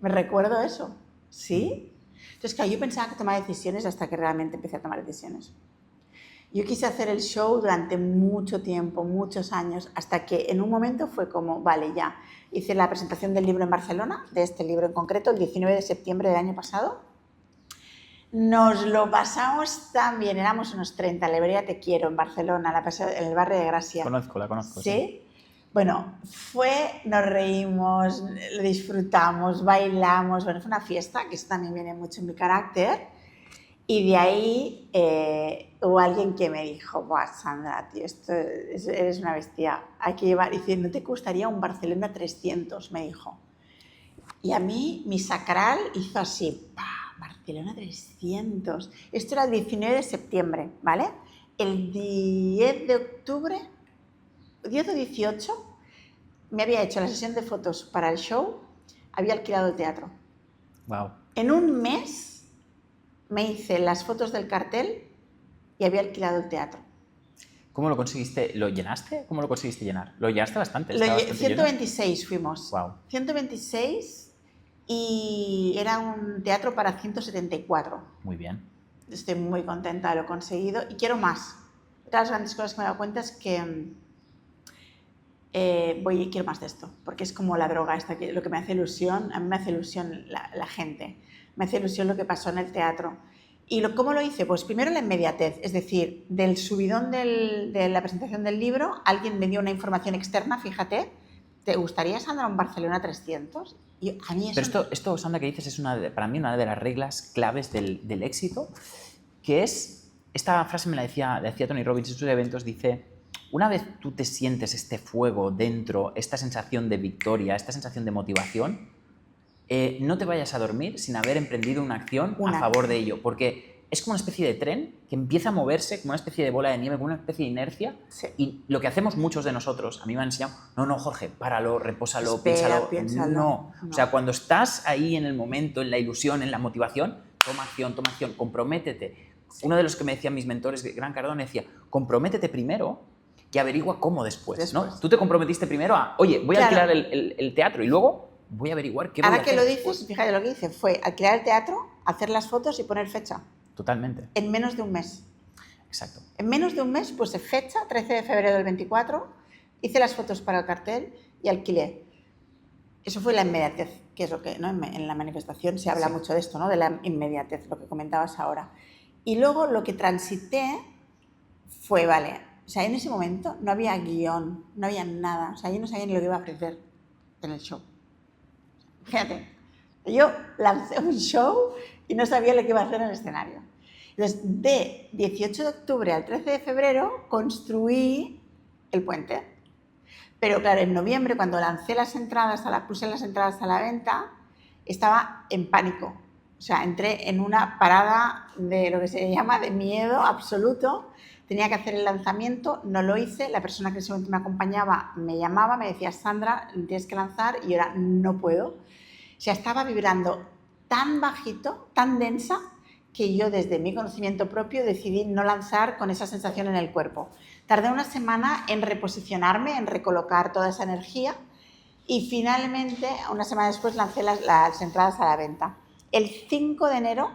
me recuerdo eso, ¿sí? Entonces, claro, yo pensaba que tomaba decisiones hasta que realmente empecé a tomar decisiones. Yo quise hacer el show durante mucho tiempo, muchos años, hasta que en un momento fue como, vale, ya. Hice la presentación del libro en Barcelona, de este libro en concreto, el 19 de septiembre del año pasado. Nos lo pasamos tan bien, éramos unos 30, la librería Te Quiero, en Barcelona, en el barrio de Gracia. La conozco. ¿Sí? Bueno, nos reímos, lo disfrutamos, bailamos, bueno, fue una fiesta, que eso también viene mucho en mi carácter. Y de ahí hubo alguien que me dijo, ¡buah, Sandra, tío, eres una bestia! Hay que llevar, dice, ¿no te gustaría un Barcelona 300? Me dijo. Y a mí, mi sacral hizo así, ¡pah! Barcelona 300. Esto era el 19 de septiembre, ¿vale? El 10 de octubre, 10 o 18, me había hecho la sesión de fotos para el show, había alquilado el teatro. Wow. En un mes me hice las fotos del cartel y había alquilado el teatro. ¿Cómo lo conseguiste? ¿Lo llenaste? ¿Cómo lo conseguiste llenar? Lo llenaste bastante. 126 lleno. Fuimos. Wow. 126 y era un teatro para 174. Muy bien. Estoy muy contenta de lo conseguido y quiero más. Otra de las grandes cosas que me he dado cuenta es que quiero más de esto, porque es como la droga esta, lo que me hace ilusión, a mí me hace ilusión la gente, me hace ilusión lo que pasó en el teatro. ¿Y cómo lo hice? Pues primero la inmediatez, es decir, del subidón de la presentación del libro, alguien me dio una información externa, fíjate, ¿te gustaría, Sandra, un Barcelona 300? Y a mí eso... Pero esto, Sandra, que dices es para mí una de las reglas claves del éxito, que es, esta frase me la decía Tony Robbins en sus eventos, dice... Una vez tú te sientes este fuego dentro, esta sensación de victoria, esta sensación de motivación, no te vayas a dormir sin haber emprendido una acción a favor de ello, porque es como una especie de tren que empieza a moverse como una especie de bola de nieve, como una especie de inercia. Sí. Y lo que hacemos muchos de nosotros, a mí me han enseñado, no, Jorge, páralo, repósalo, Espera, piénsalo. No. O sea, cuando estás ahí en el momento, en la ilusión, en la motivación, toma acción, comprométete. Sí. Uno de los que me decían mis mentores, Gran Cardone, decía, comprométete primero y averigua cómo después. ¿No? Tú te comprometiste primero a, oye, voy a alquilar el teatro y luego voy a averiguar qué voy a hacer. Ahora que lo dices, fíjate, lo que hice fue alquilar el teatro, hacer las fotos y poner fecha. Totalmente. En menos de un mes. Exacto. En menos de un mes puse fecha, 13 de febrero del 24, hice las fotos para el cartel y alquilé. Eso fue la inmediatez, que es lo que, ¿no? En la manifestación se habla mucho de esto, ¿no? De la inmediatez, lo que comentabas ahora. Y luego lo que transité fue, vale, o sea, en ese momento no había guión, no había nada, o sea, yo no sabía ni lo que iba a ofrecer en el show. Fíjate, yo lancé un show y no sabía lo que iba a hacer en el escenario. Entonces, de 18 de octubre al 13 de febrero construí el puente. Pero claro, en noviembre, cuando lancé las entradas, puse las entradas a la venta, estaba en pánico. O sea, entré en una parada de lo que se llama de miedo absoluto. Tenía que hacer el lanzamiento, no lo hice. La persona que en ese momento me acompañaba me llamaba, me decía, Sandra, tienes que lanzar, y yo era, no puedo. O sea, estaba vibrando tan bajito, tan densa, que yo desde mi conocimiento propio decidí no lanzar con esa sensación en el cuerpo. Tardé una semana en reposicionarme, en recolocar toda esa energía, y finalmente, una semana después, lancé las entradas a la venta. El 5 de enero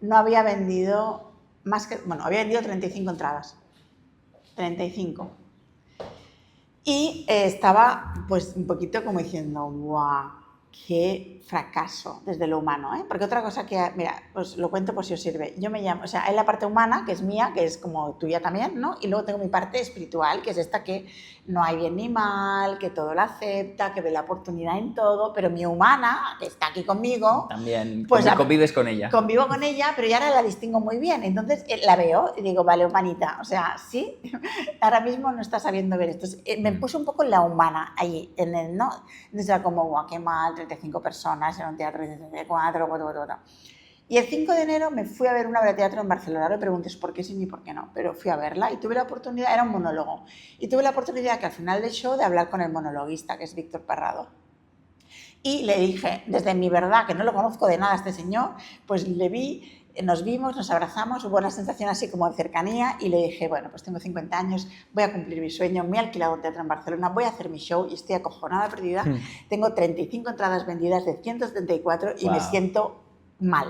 no había vendido más que... Bueno, había vendido 35 entradas. 35. Y estaba pues un poquito como diciendo, ¡guau! Qué fracaso desde lo humano, ¿eh? Porque otra cosa que, mira, pues lo cuento por si os sirve. Yo me llamo, o sea, hay la parte humana, que es mía, que es como tuya también, ¿no? Y luego tengo mi parte espiritual, que es esta que no hay bien ni mal, que todo la acepta, que ve la oportunidad en todo, pero mi humana, que está aquí conmigo... También pues convives con ella. Convivo con ella, pero ya ahora la distingo muy bien. Entonces la veo y digo, vale, humanita, o sea, sí, ahora mismo no está sabiendo ver esto. Entonces, me puse un poco en la humana ahí, en el, ¿no? Entonces era como, guau, qué mal, 35 personas en un teatro de 34, Y el 5 de enero me fui a ver una obra de teatro en Barcelona. No me preguntes por qué sí ni por qué no, pero fui a verla y tuve la oportunidad, era un monólogo, y tuve la oportunidad que al final del show de hablar con el monologuista, que es Víctor Parrado. Y le dije, desde mi verdad, que no lo conozco de nada a este señor, pues le vi, nos vimos, nos abrazamos, hubo una sensación así como de cercanía, y le dije, bueno, pues tengo 50 años, voy a cumplir mi sueño, me he alquilado un teatro en Barcelona, voy a hacer mi show y estoy acojonada, perdida. Tengo 35 entradas vendidas de 174 y me siento mal.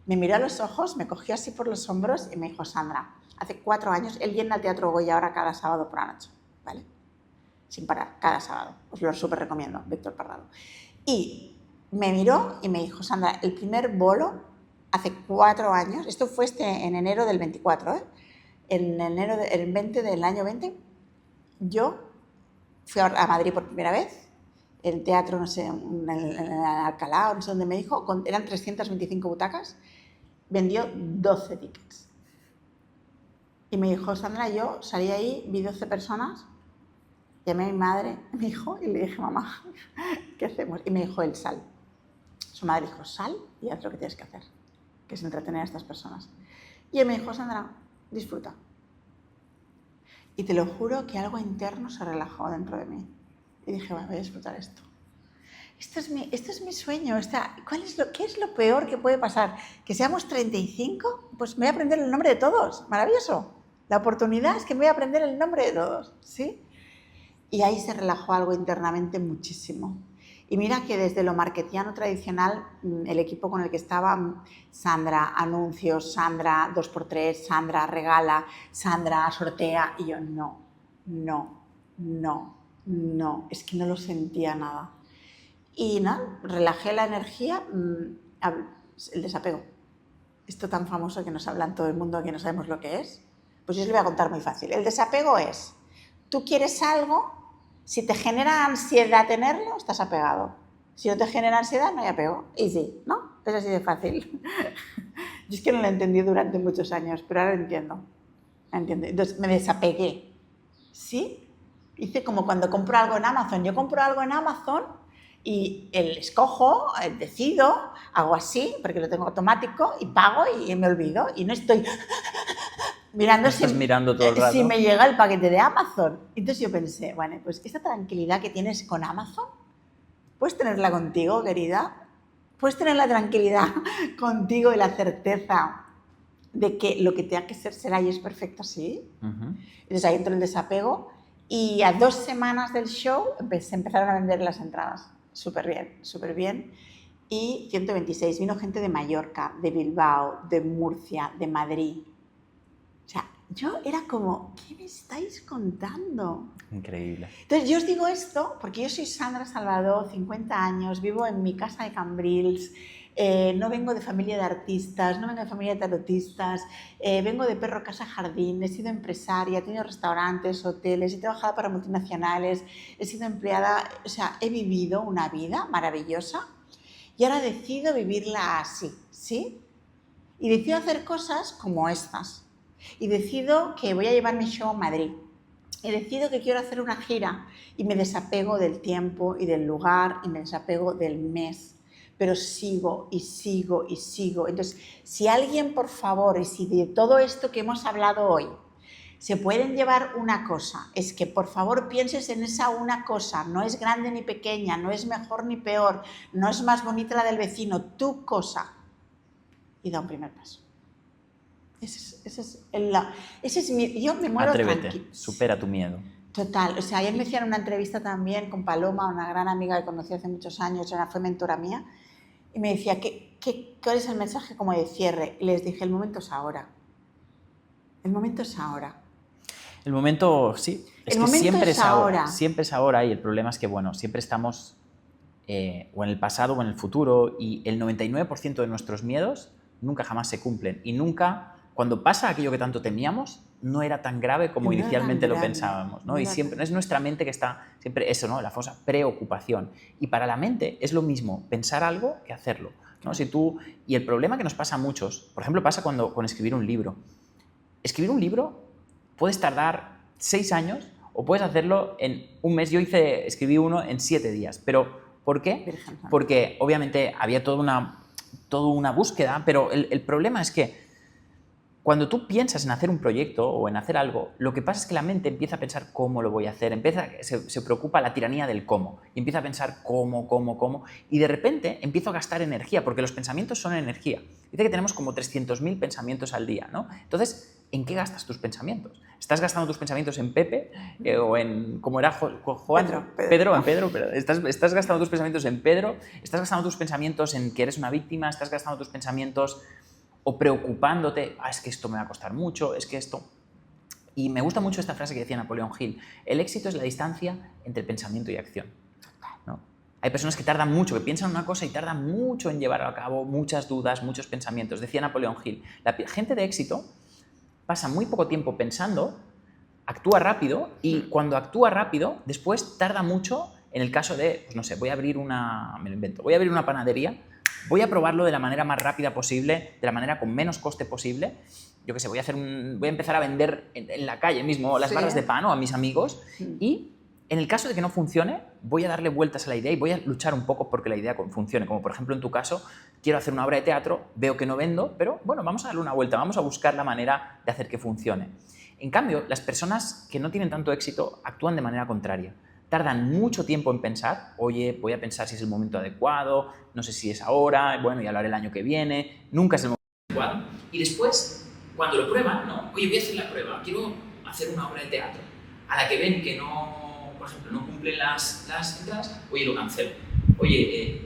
Me miró a los ojos, me cogió así por los hombros y me dijo, Sandra, hace 4 años, él viene al Teatro Goya ahora cada sábado por la noche, ¿vale? Sin parar, cada sábado. Os lo súper recomiendo, Víctor Parrado. Y me miró y me dijo, Sandra, el primer bolo, hace 4 años, esto fue en enero del 24, ¿eh? En enero el 20 del año 20, yo fui a Madrid por primera vez, el teatro, no sé, en Alcalá, no sé dónde me dijo, eran 325 butacas, vendió 12 tickets. Y me dijo, Sandra, yo salí ahí, vi 12 personas, llamé a mi madre, a mi hijo, y le dije, mamá, ¿qué hacemos? Y me dijo él, sal. Su madre dijo, sal y haz lo que tienes que hacer, que es entretener a estas personas. Y él me dijo, Sandra, disfruta. Y te lo juro que algo interno se relajó dentro de mí. Y dije, bueno, voy a disfrutar esto. Esto es mi sueño. ¿Qué es lo peor que puede pasar? ¿Que seamos 35? Pues me voy a aprender el nombre de todos. Maravilloso. La oportunidad es que me voy a aprender el nombre de todos, ¿sí? Y ahí se relajó algo internamente muchísimo. Y mira que desde lo marketiano tradicional, el equipo con el que estaba, Sandra, anuncios, Sandra, 2x3, Sandra, regala, Sandra, sortea, y yo no, es que no lo sentía nada. Y nada, relajé la energía, el desapego. Esto tan famoso que nos habla en todo el mundo, que no sabemos lo que es. Pues yo os lo voy a contar muy fácil. El desapego es, tú quieres algo, si te genera ansiedad tenerlo, estás apegado. Si no te genera ansiedad, no hay apego. Easy, ¿no? Es así de fácil. Yo es que no lo entendí durante muchos años, pero ahora lo entiendo. Entonces me desapegué. ¿Sí? Hice como cuando compro algo en Amazon. Yo compro algo en Amazon Y escojo, decido, hago así, porque lo tengo automático, y pago y me olvido. Y no estoy mirando, mirando todo el rato. Si me llega el paquete de Amazon. Entonces yo pensé, bueno, pues esta tranquilidad que tienes con Amazon, ¿puedes tenerla contigo, querida? ¿Puedes tener la tranquilidad contigo y la certeza de que lo que tenga que ser será y es perfecto así? Entonces ahí entró el desapego y a 2 semanas del show se empezaron a vender las entradas. Súper bien. Y 126, vino gente de Mallorca, de Bilbao, de Murcia, de Madrid. O sea, yo era como, ¿qué me estáis contando? Increíble. Entonces, yo os digo esto porque yo soy Sandra Salvador, 50 años, vivo en mi casa de Cambrils, no vengo de familia de artistas, no vengo de familia de tarotistas, vengo de perro, casa, jardín, he sido empresaria, he tenido restaurantes, hoteles, he trabajado para multinacionales, he sido empleada, o sea, he vivido una vida maravillosa y ahora decido vivirla así, ¿sí? Y decido hacer cosas como estas. Y decido que voy a llevar mi show a Madrid. Y decido que quiero hacer una gira y me desapego del tiempo y del lugar y me desapego del mes. Pero sigo y sigo y sigo. Entonces, si alguien, por favor, y si de todo esto que hemos hablado hoy se pueden llevar una cosa, es que por favor pienses en esa una cosa. No es grande ni pequeña, no es mejor ni peor, no es más bonita la del vecino, tu cosa. Y da un primer paso. Ese es mi... Yo me muero Atrévete, supera tu miedo. Total. O sea, ayer me hicieron una entrevista también con Paloma, una gran amiga que conocí hace muchos años, fue mentora mía, y me decía, ¿cuál es el mensaje como de cierre? Y les dije, el momento es ahora. El momento es ahora. El momento, sí. Es que siempre es ahora. Siempre es ahora y el problema es que, bueno, siempre estamos o en el pasado o en el futuro y el 99% de nuestros miedos nunca jamás se cumplen y nunca... Cuando pasa aquello que tanto temíamos, no era tan grave como inicialmente lo pensábamos, ¿no? Y siempre es nuestra mente que está siempre eso, ¿no? La famosa preocupación. Y para la mente es lo mismo pensar algo que hacerlo, ¿no? Y el problema que nos pasa a muchos, por ejemplo, pasa con escribir un libro. Escribir un libro puedes tardar 6 años o puedes hacerlo en un mes. Yo escribí uno en 7 días. ¿Pero por qué? Porque obviamente había toda una búsqueda, pero el problema es que cuando tú piensas en hacer un proyecto o en hacer algo, lo que pasa es que la mente empieza a pensar cómo lo voy a hacer, se preocupa la tiranía del cómo, y empieza a pensar cómo, y de repente empiezo a gastar energía, porque los pensamientos son energía. Dice que tenemos como 300.000 pensamientos al día, ¿no? Entonces, ¿en qué gastas tus pensamientos? ¿Estás gastando tus pensamientos en Pepe o en, ¿cómo era Juan? Pedro, pero ¿estás gastando tus pensamientos en Pedro? ¿Estás gastando tus pensamientos en que eres una víctima? ¿Estás gastando tus pensamientos o preocupándote, es que esto me va a costar mucho, es que esto... Y me gusta mucho esta frase que decía Napoleón Hill, el éxito es la distancia entre pensamiento y acción, ¿no? Hay personas que tardan mucho, que piensan una cosa y tardan mucho en llevar a cabo muchas dudas, muchos pensamientos. Decía Napoleón Hill, la gente de éxito pasa muy poco tiempo pensando, actúa rápido y cuando actúa rápido, después tarda mucho en el caso de, pues no sé, voy a abrir una panadería, voy a probarlo de la manera más rápida posible, de la manera con menos coste posible. Yo qué sé, voy a empezar a vender en la calle mismo las barras de pan o a mis amigos y en el caso de que no funcione, voy a darle vueltas a la idea y voy a luchar un poco porque la idea funcione. Como por ejemplo en tu caso, quiero hacer una obra de teatro, veo que no vendo, pero bueno, vamos a darle una vuelta, vamos a buscar la manera de hacer que funcione. En cambio, las personas que no tienen tanto éxito actúan de manera contraria. Tardan mucho tiempo en pensar, oye, voy a pensar si es el momento adecuado, no sé si es ahora, bueno, ya lo haré el año que viene, nunca es el momento adecuado. Y después, cuando lo prueban, ¿no? Oye, voy a hacer la prueba, quiero hacer una obra de teatro. A la que ven que no, por ejemplo, no cumplen las entradas, oye, lo cancelo. Oye,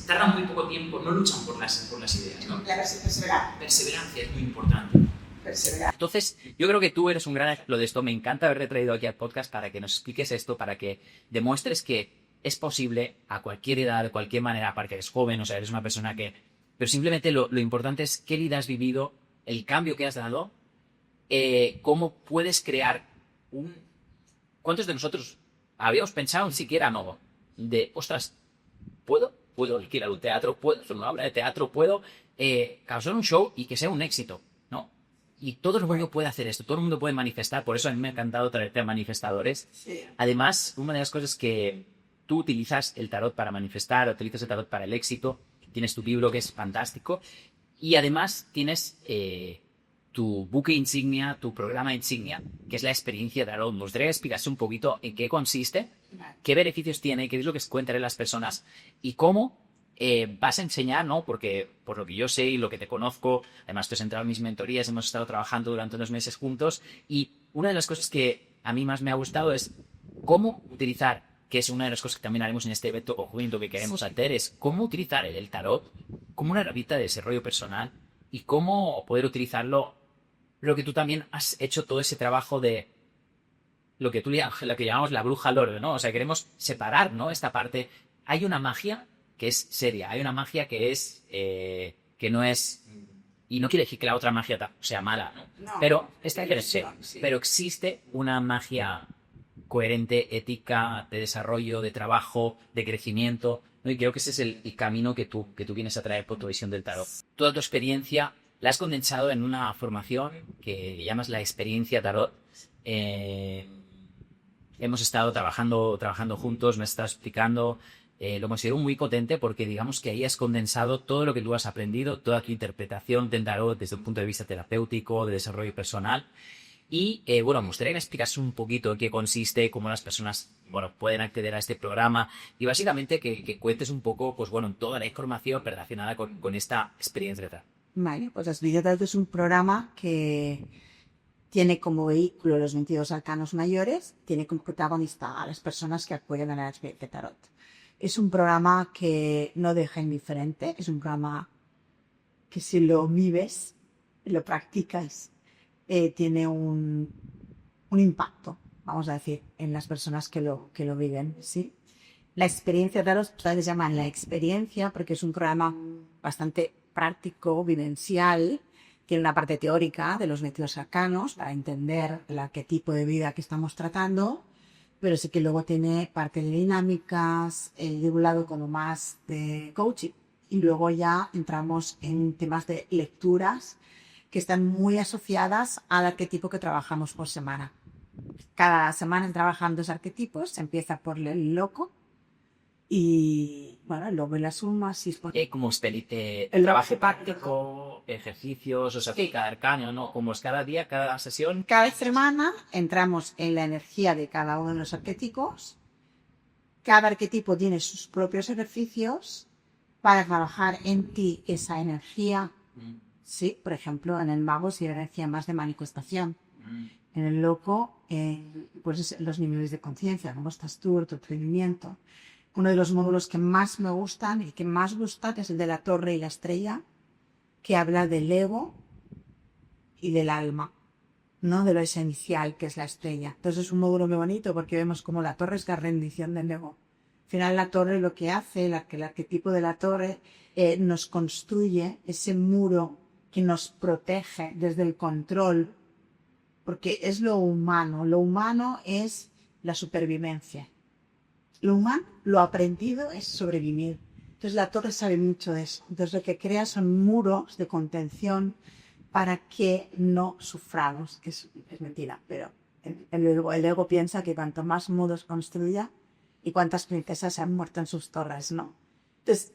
tardan muy poco tiempo, no luchan por las ideas, ¿no? La perseverancia es muy importante. Entonces, yo creo que tú eres un gran ejemplo de esto. Me encanta haberte traído aquí al podcast para que nos expliques esto, para que demuestres que es posible a cualquier edad, de cualquier manera, para que eres joven, o sea, eres una persona que... Pero simplemente lo importante es qué vida has vivido, el cambio que has dado, cómo puedes crear un... ¿Cuántos de nosotros habíamos pensado siquiera no? De, ostras, ¿puedo alquilar un teatro? ¿Puedo hacer una obra de teatro? ¿Puedo causar un show y que sea un éxito? Y todo el mundo puede hacer esto, todo el mundo puede manifestar, por eso a mí me ha encantado traerte a manifestadores. Sí. Además, una de las cosas que tú utilizas el tarot para manifestar, utilizas el tarot para el éxito, tienes tu libro que es fantástico y además tienes tu buque insignia, tu programa insignia, que es la experiencia de tarot. ¿Me gustaría que explicase un poquito en qué consiste, qué beneficios tiene, qué es lo que encuentran las personas y cómo vas a enseñar, ¿no? Porque por lo que yo sé y lo que te conozco, además tú has entrado en mis mentorías, hemos estado trabajando durante unos meses juntos y una de las cosas que a mí más me ha gustado es cómo utilizar, que es una de las cosas que también haremos en este evento conjunto que queremos hacer, es cómo utilizar el tarot como una herramienta de desarrollo personal y cómo poder utilizarlo, lo que tú también has hecho todo ese trabajo de lo que llamamos la bruja lore, ¿no? O sea, queremos separar, ¿no? Esta parte. Hay una magia que es seria, hay una magia que es que no es, y no quiere decir que la otra magia sea mala, ¿no? No, Pero esta es sí. pero existe una magia coherente, ética, de desarrollo, de trabajo, de crecimiento, ¿no? Y creo que ese es el camino que tú vienes a traer por tu visión del tarot. Toda tu experiencia la has condensado en una formación que llamas la experiencia tarot. Hemos estado trabajando juntos, me has estado explicando. Lo considero muy potente porque digamos que ahí has condensado todo lo que tú has aprendido, toda tu interpretación del tarot desde un punto de vista terapéutico, de desarrollo personal. Y bueno, me gustaría que me explicase un poquito en qué consiste, cómo las personas pueden acceder a este programa y básicamente que cuentes un poco toda la información relacionada con esta experiencia. Vale, pues las Tarot es un programa que tiene como vehículo los 22 arcanos mayores, tiene como protagonista a las personas que acuden a la experiencia Tarot. Es un programa que no deja indiferente, es un programa que si lo vives, lo practicas, tiene un impacto, vamos a decir, en las personas que lo viven, ¿sí? La experiencia Tarot, ustedes llaman la experiencia porque es un programa bastante práctico, vivencial, tiene una parte teórica de los 22 arcanos para entender el arquetipo de vida que estamos tratando, pero sí que luego tiene parte de dinámicas, de un lado como más de coaching. Y luego ya entramos en temas de lecturas que están muy asociadas al arquetipo que trabajamos por semana. Cada semana trabajan 2 arquetipos, se empieza por el loco y luego en las sumas y como el trabajo práctico, ejercicios, o sea, cada arcano, ¿no? Como es cada día, cada sesión. Cada semana entramos en la energía de cada uno de los arquetipos. Cada arquetipo tiene sus propios ejercicios para trabajar en ti esa energía. Sí, por ejemplo, en el mago sí hay energía más de manifestación. En el loco, pues los niveles de conciencia, cómo estás tú, tu entendimiento. Uno de los módulos que más me gustan y que más gustan es el de la torre y la estrella, que habla del ego y del alma, ¿no? De lo esencial que es la estrella. Entonces es un módulo muy bonito porque vemos cómo la torre es la rendición del ego. Al final la torre lo que hace, el arquetipo de la torre, nos construye ese muro que nos protege desde el control, porque es lo humano es la supervivencia. Lo humano, lo aprendido es sobrevivir. Entonces la torre sabe mucho de eso. Entonces lo que crea son muros de contención para que no suframos, que es mentira, pero el ego piensa que cuanto más muros construya y cuántas princesas se han muerto en sus torres, ¿no? Entonces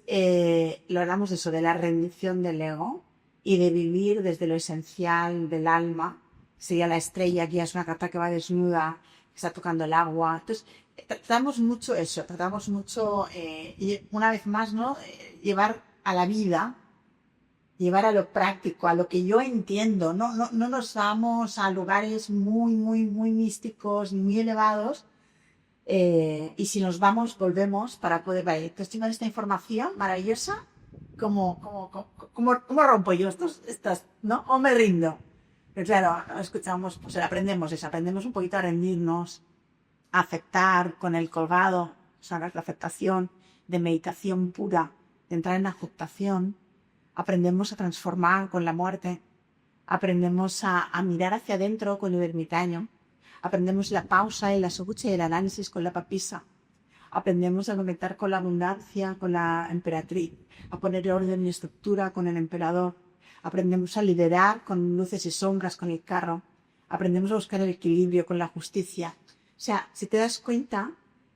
lo hablamos de eso, de la rendición del ego y de vivir desde lo esencial del alma. Sería la estrella, aquí es una carta que va desnuda, que está tocando el agua. Entonces tratamos mucho eso, y una vez más, ¿no? Llevar a la vida, llevar a lo práctico, a lo que yo entiendo. No nos vamos a lugares muy místicos, muy elevados. Y si nos vamos, volvemos para poder... Vale, entonces tengo esta información maravillosa. ¿Cómo rompo yo estas, ¿no? ¿O me rindo? Pero claro, escuchamos, pues aprendemos un poquito a rendirnos, a aceptar con el colgado, o sea, la aceptación de meditación pura, de entrar en la aceptación. Aprendemos a transformar con la muerte, aprendemos a mirar hacia adentro con el ermitaño, aprendemos la pausa y la escucha y el análisis con la papisa, aprendemos a conectar con la abundancia, con la emperatriz, a poner orden y estructura con el emperador, aprendemos a liderar con luces y sombras con el carro, aprendemos a buscar el equilibrio con la justicia. O sea, si te das cuenta,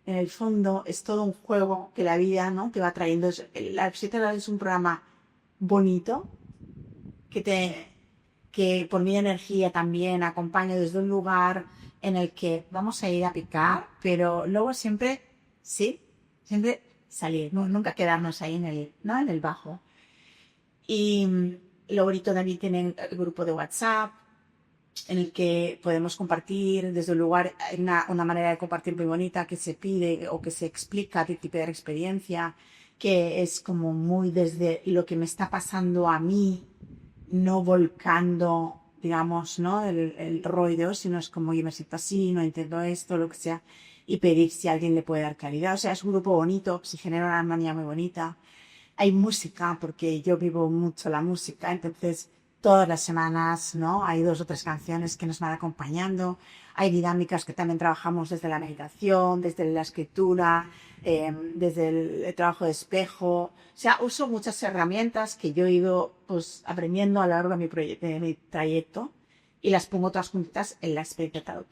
en el fondo es todo un juego que la vida, ¿no?, te va trayendo. La 7 horas es un programa bonito que por mi energía también acompaña desde un lugar en el que vamos a ir a picar, pero luego siempre, sí, siempre salir, ¿no? Nunca quedarnos ahí ¿no?, en el bajo. Y lo bonito también tienen el grupo de WhatsApp, en el que podemos compartir desde un lugar, una manera de compartir muy bonita que se pide o que se explica de tipo de experiencia, que es como muy desde lo que me está pasando a mí, no volcando, digamos, ¿no?, el rollo, sino es como yo me siento así, no entiendo esto, lo que sea, y pedir si alguien le puede dar claridad. O sea, es un grupo bonito, se genera una armonía muy bonita. Hay música, porque yo vivo mucho la música, entonces todas las semanas, ¿no?, hay 2 o 3 canciones que nos van acompañando. Hay dinámicas que también trabajamos desde la meditación, desde la escritura, desde el trabajo de espejo. O sea, uso muchas herramientas que yo he ido pues aprendiendo a lo largo de mi trayecto y las pongo todas juntas en la experiencia tarot.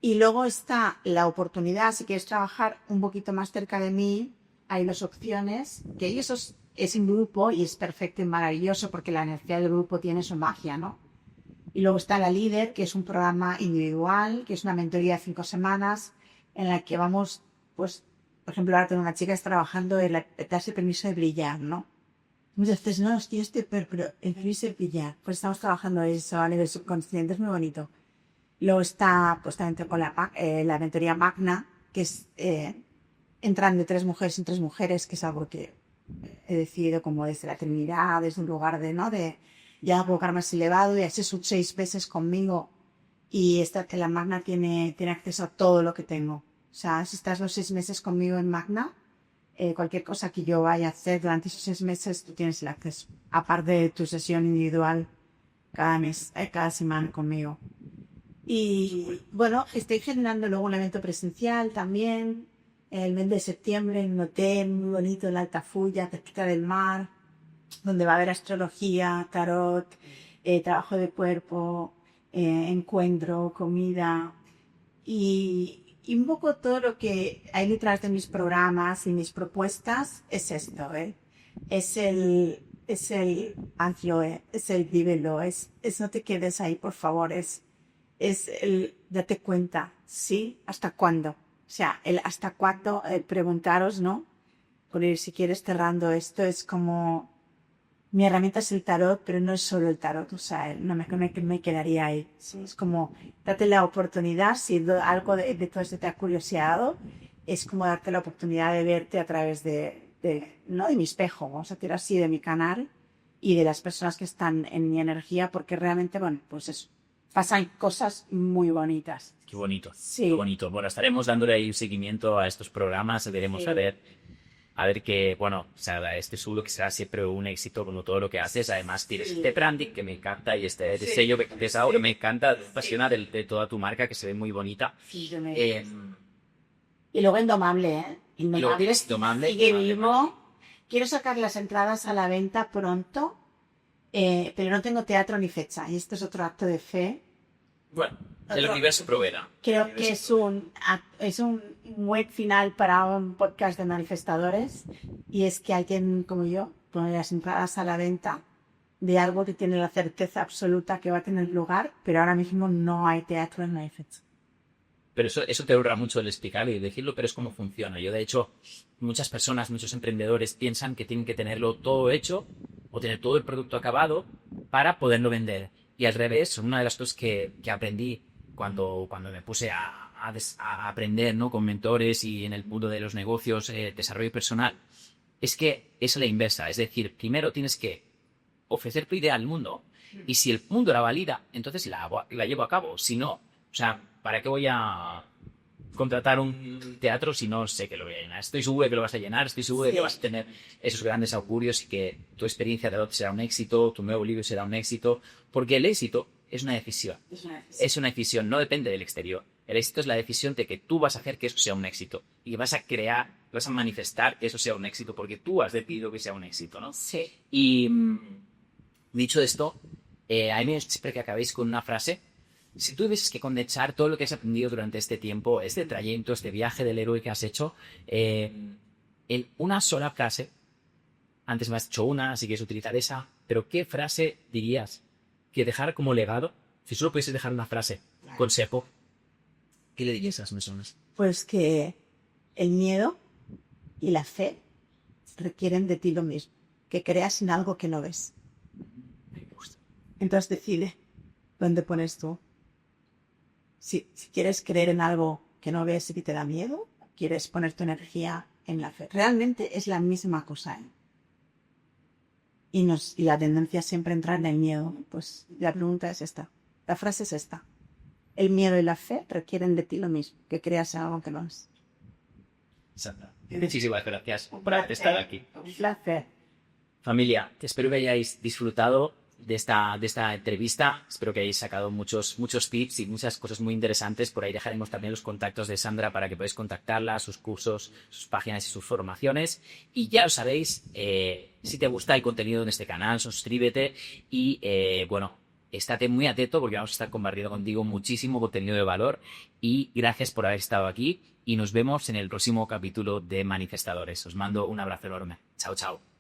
Y luego está la oportunidad, si quieres trabajar un poquito más cerca de mí, hay 2 opciones, que eso es en grupo y es perfecto y maravilloso porque la energía del grupo tiene su magia, ¿no? Y luego está la líder, que es un programa individual, que es una mentoría de 5 semanas, en la que vamos, pues, por ejemplo, ahora tengo una chica que está trabajando en darse permiso de brillar, ¿no? Muchas veces, no, estoy pero el permiso de brillar. Pues estamos trabajando eso a nivel subconsciente, es muy bonito. Luego está, pues también con la mentoría Magna, que es, entran de 3 mujeres en 3 mujeres, que es algo que he decidido como desde la Trinidad, desde un lugar de, ¿no?, de ya un lugar más elevado, y así son 6 veces conmigo. Y la Magna tiene acceso a todo lo que tengo. O sea, si estás los 6 meses conmigo en Magna, cualquier cosa que yo vaya a hacer durante esos 6 meses, tú tienes el acceso. Aparte de tu sesión individual cada mes, cada semana conmigo. Y bueno, estoy generando luego un evento presencial también, el mes de septiembre, en un hotel muy bonito en la Altafulla, cerquita del mar, donde va a haber astrología, tarot, trabajo de cuerpo, encuentro, comida y un poco todo lo que hay detrás de mis programas y mis propuestas es esto, ¿eh? Es el hazlo, es el vívelo, es no te quedes ahí, por favor, es el date cuenta, ¿sí? ¿Hasta cuándo? O sea, el hasta cuándo, preguntaros, ¿no? Por ir, si quieres, cerrando esto, es como mi herramienta es el tarot, pero no es solo el tarot, o sea, no me quedaría ahí, ¿sí? Es como, date la oportunidad, si algo de todo esto te ha curioseado, es como darte la oportunidad de verte a través no de mi espejo, vamos a decir así, de mi canal y de las personas que están en mi energía, porque realmente, bueno, pues eso, pasan cosas muy bonitas. Qué bonito, sí. Qué bonito. Bueno, estaremos dándole ahí un seguimiento a estos programas, veremos Sí. A ver que, bueno, o sea, este seguro que será siempre un éxito como todo lo que haces. Además, tienes este branding que me encanta y este sello que te que me encanta, me apasiona de toda tu marca, que se ve muy bonita. Sí, y luego Indomable, ¿eh? Indomable. Sigue vivo. Quiero sacar las entradas a la venta pronto, pero no tengo teatro ni fecha. Y esto es otro acto de fe. Bueno, el universo proveerá. Creo que es un buen final para un podcast de manifestadores, y es que alguien como yo pone las entradas a la venta de algo que tiene la certeza absoluta que va a tener lugar, pero ahora mismo no hay teatro, no hay fecha. Pero eso te ahorra mucho el explicarlo y decirlo, pero es cómo funciona. Yo, de hecho, muchas personas, muchos emprendedores piensan que tienen que tenerlo todo hecho o tener todo el producto acabado para poderlo vender. Y al revés, una de las cosas que aprendí cuando me puse a aprender, ¿no?, con mentores y en el mundo de los negocios, desarrollo personal, es que es la inversa. Es decir, primero tienes que ofrecer tu idea al mundo y si el mundo la valida, entonces la llevo a cabo. Si no, o sea, ¿para qué voy a contratar un teatro si no sé que lo voy a llenar? Estoy seguro de que lo vas a llenar, estoy seguro de que vas a tener esos grandes augurios y que tu experiencia de adopción será un éxito, tu nuevo libro será un éxito, porque el éxito es una decisión. Es una decisión, no depende del exterior. El éxito es la decisión de que tú vas a hacer que eso sea un éxito y vas a crear, vas a manifestar que eso sea un éxito porque tú has decidido que sea un éxito, ¿no? Sí. Y dicho esto, a mí siempre que acabéis con una frase, Si tú tuvieses que condensar todo lo que has aprendido durante este tiempo, este trayecto, este viaje del héroe que has hecho, en una sola frase, antes me has dicho una, si quieres utilizar esa, pero ¿qué frase dirías que dejar como legado? Si solo pudieses dejar una frase, consejo, ¿qué le dirías a esas personas? Pues que el miedo y la fe requieren de ti lo mismo, que creas en algo que no ves. Me gusta. Entonces decide dónde pones tú. Si quieres creer en algo que no ves y te da miedo, quieres poner tu energía en la fe. Realmente es la misma cosa, ¿eh? Y la tendencia es siempre entrar en el miedo. Pues la pregunta es esta. La frase es esta. El miedo y la fe requieren de ti lo mismo, que creas en algo que no ves. Sandra, muchísimas gracias por haber estado aquí. Un placer. Familia, espero que hayáis disfrutado de esta entrevista. Espero que hayáis sacado muchos tips y muchas cosas muy interesantes. Por ahí dejaremos también los contactos de Sandra para que podáis contactarla, sus cursos, sus páginas y sus formaciones. Y ya lo sabéis, si te gusta el contenido en este canal, suscríbete y, estate muy atento porque vamos a estar compartiendo contigo muchísimo contenido de valor. Y gracias por haber estado aquí y nos vemos en el próximo capítulo de Manifestadores. Os mando un abrazo enorme. Chao, chao.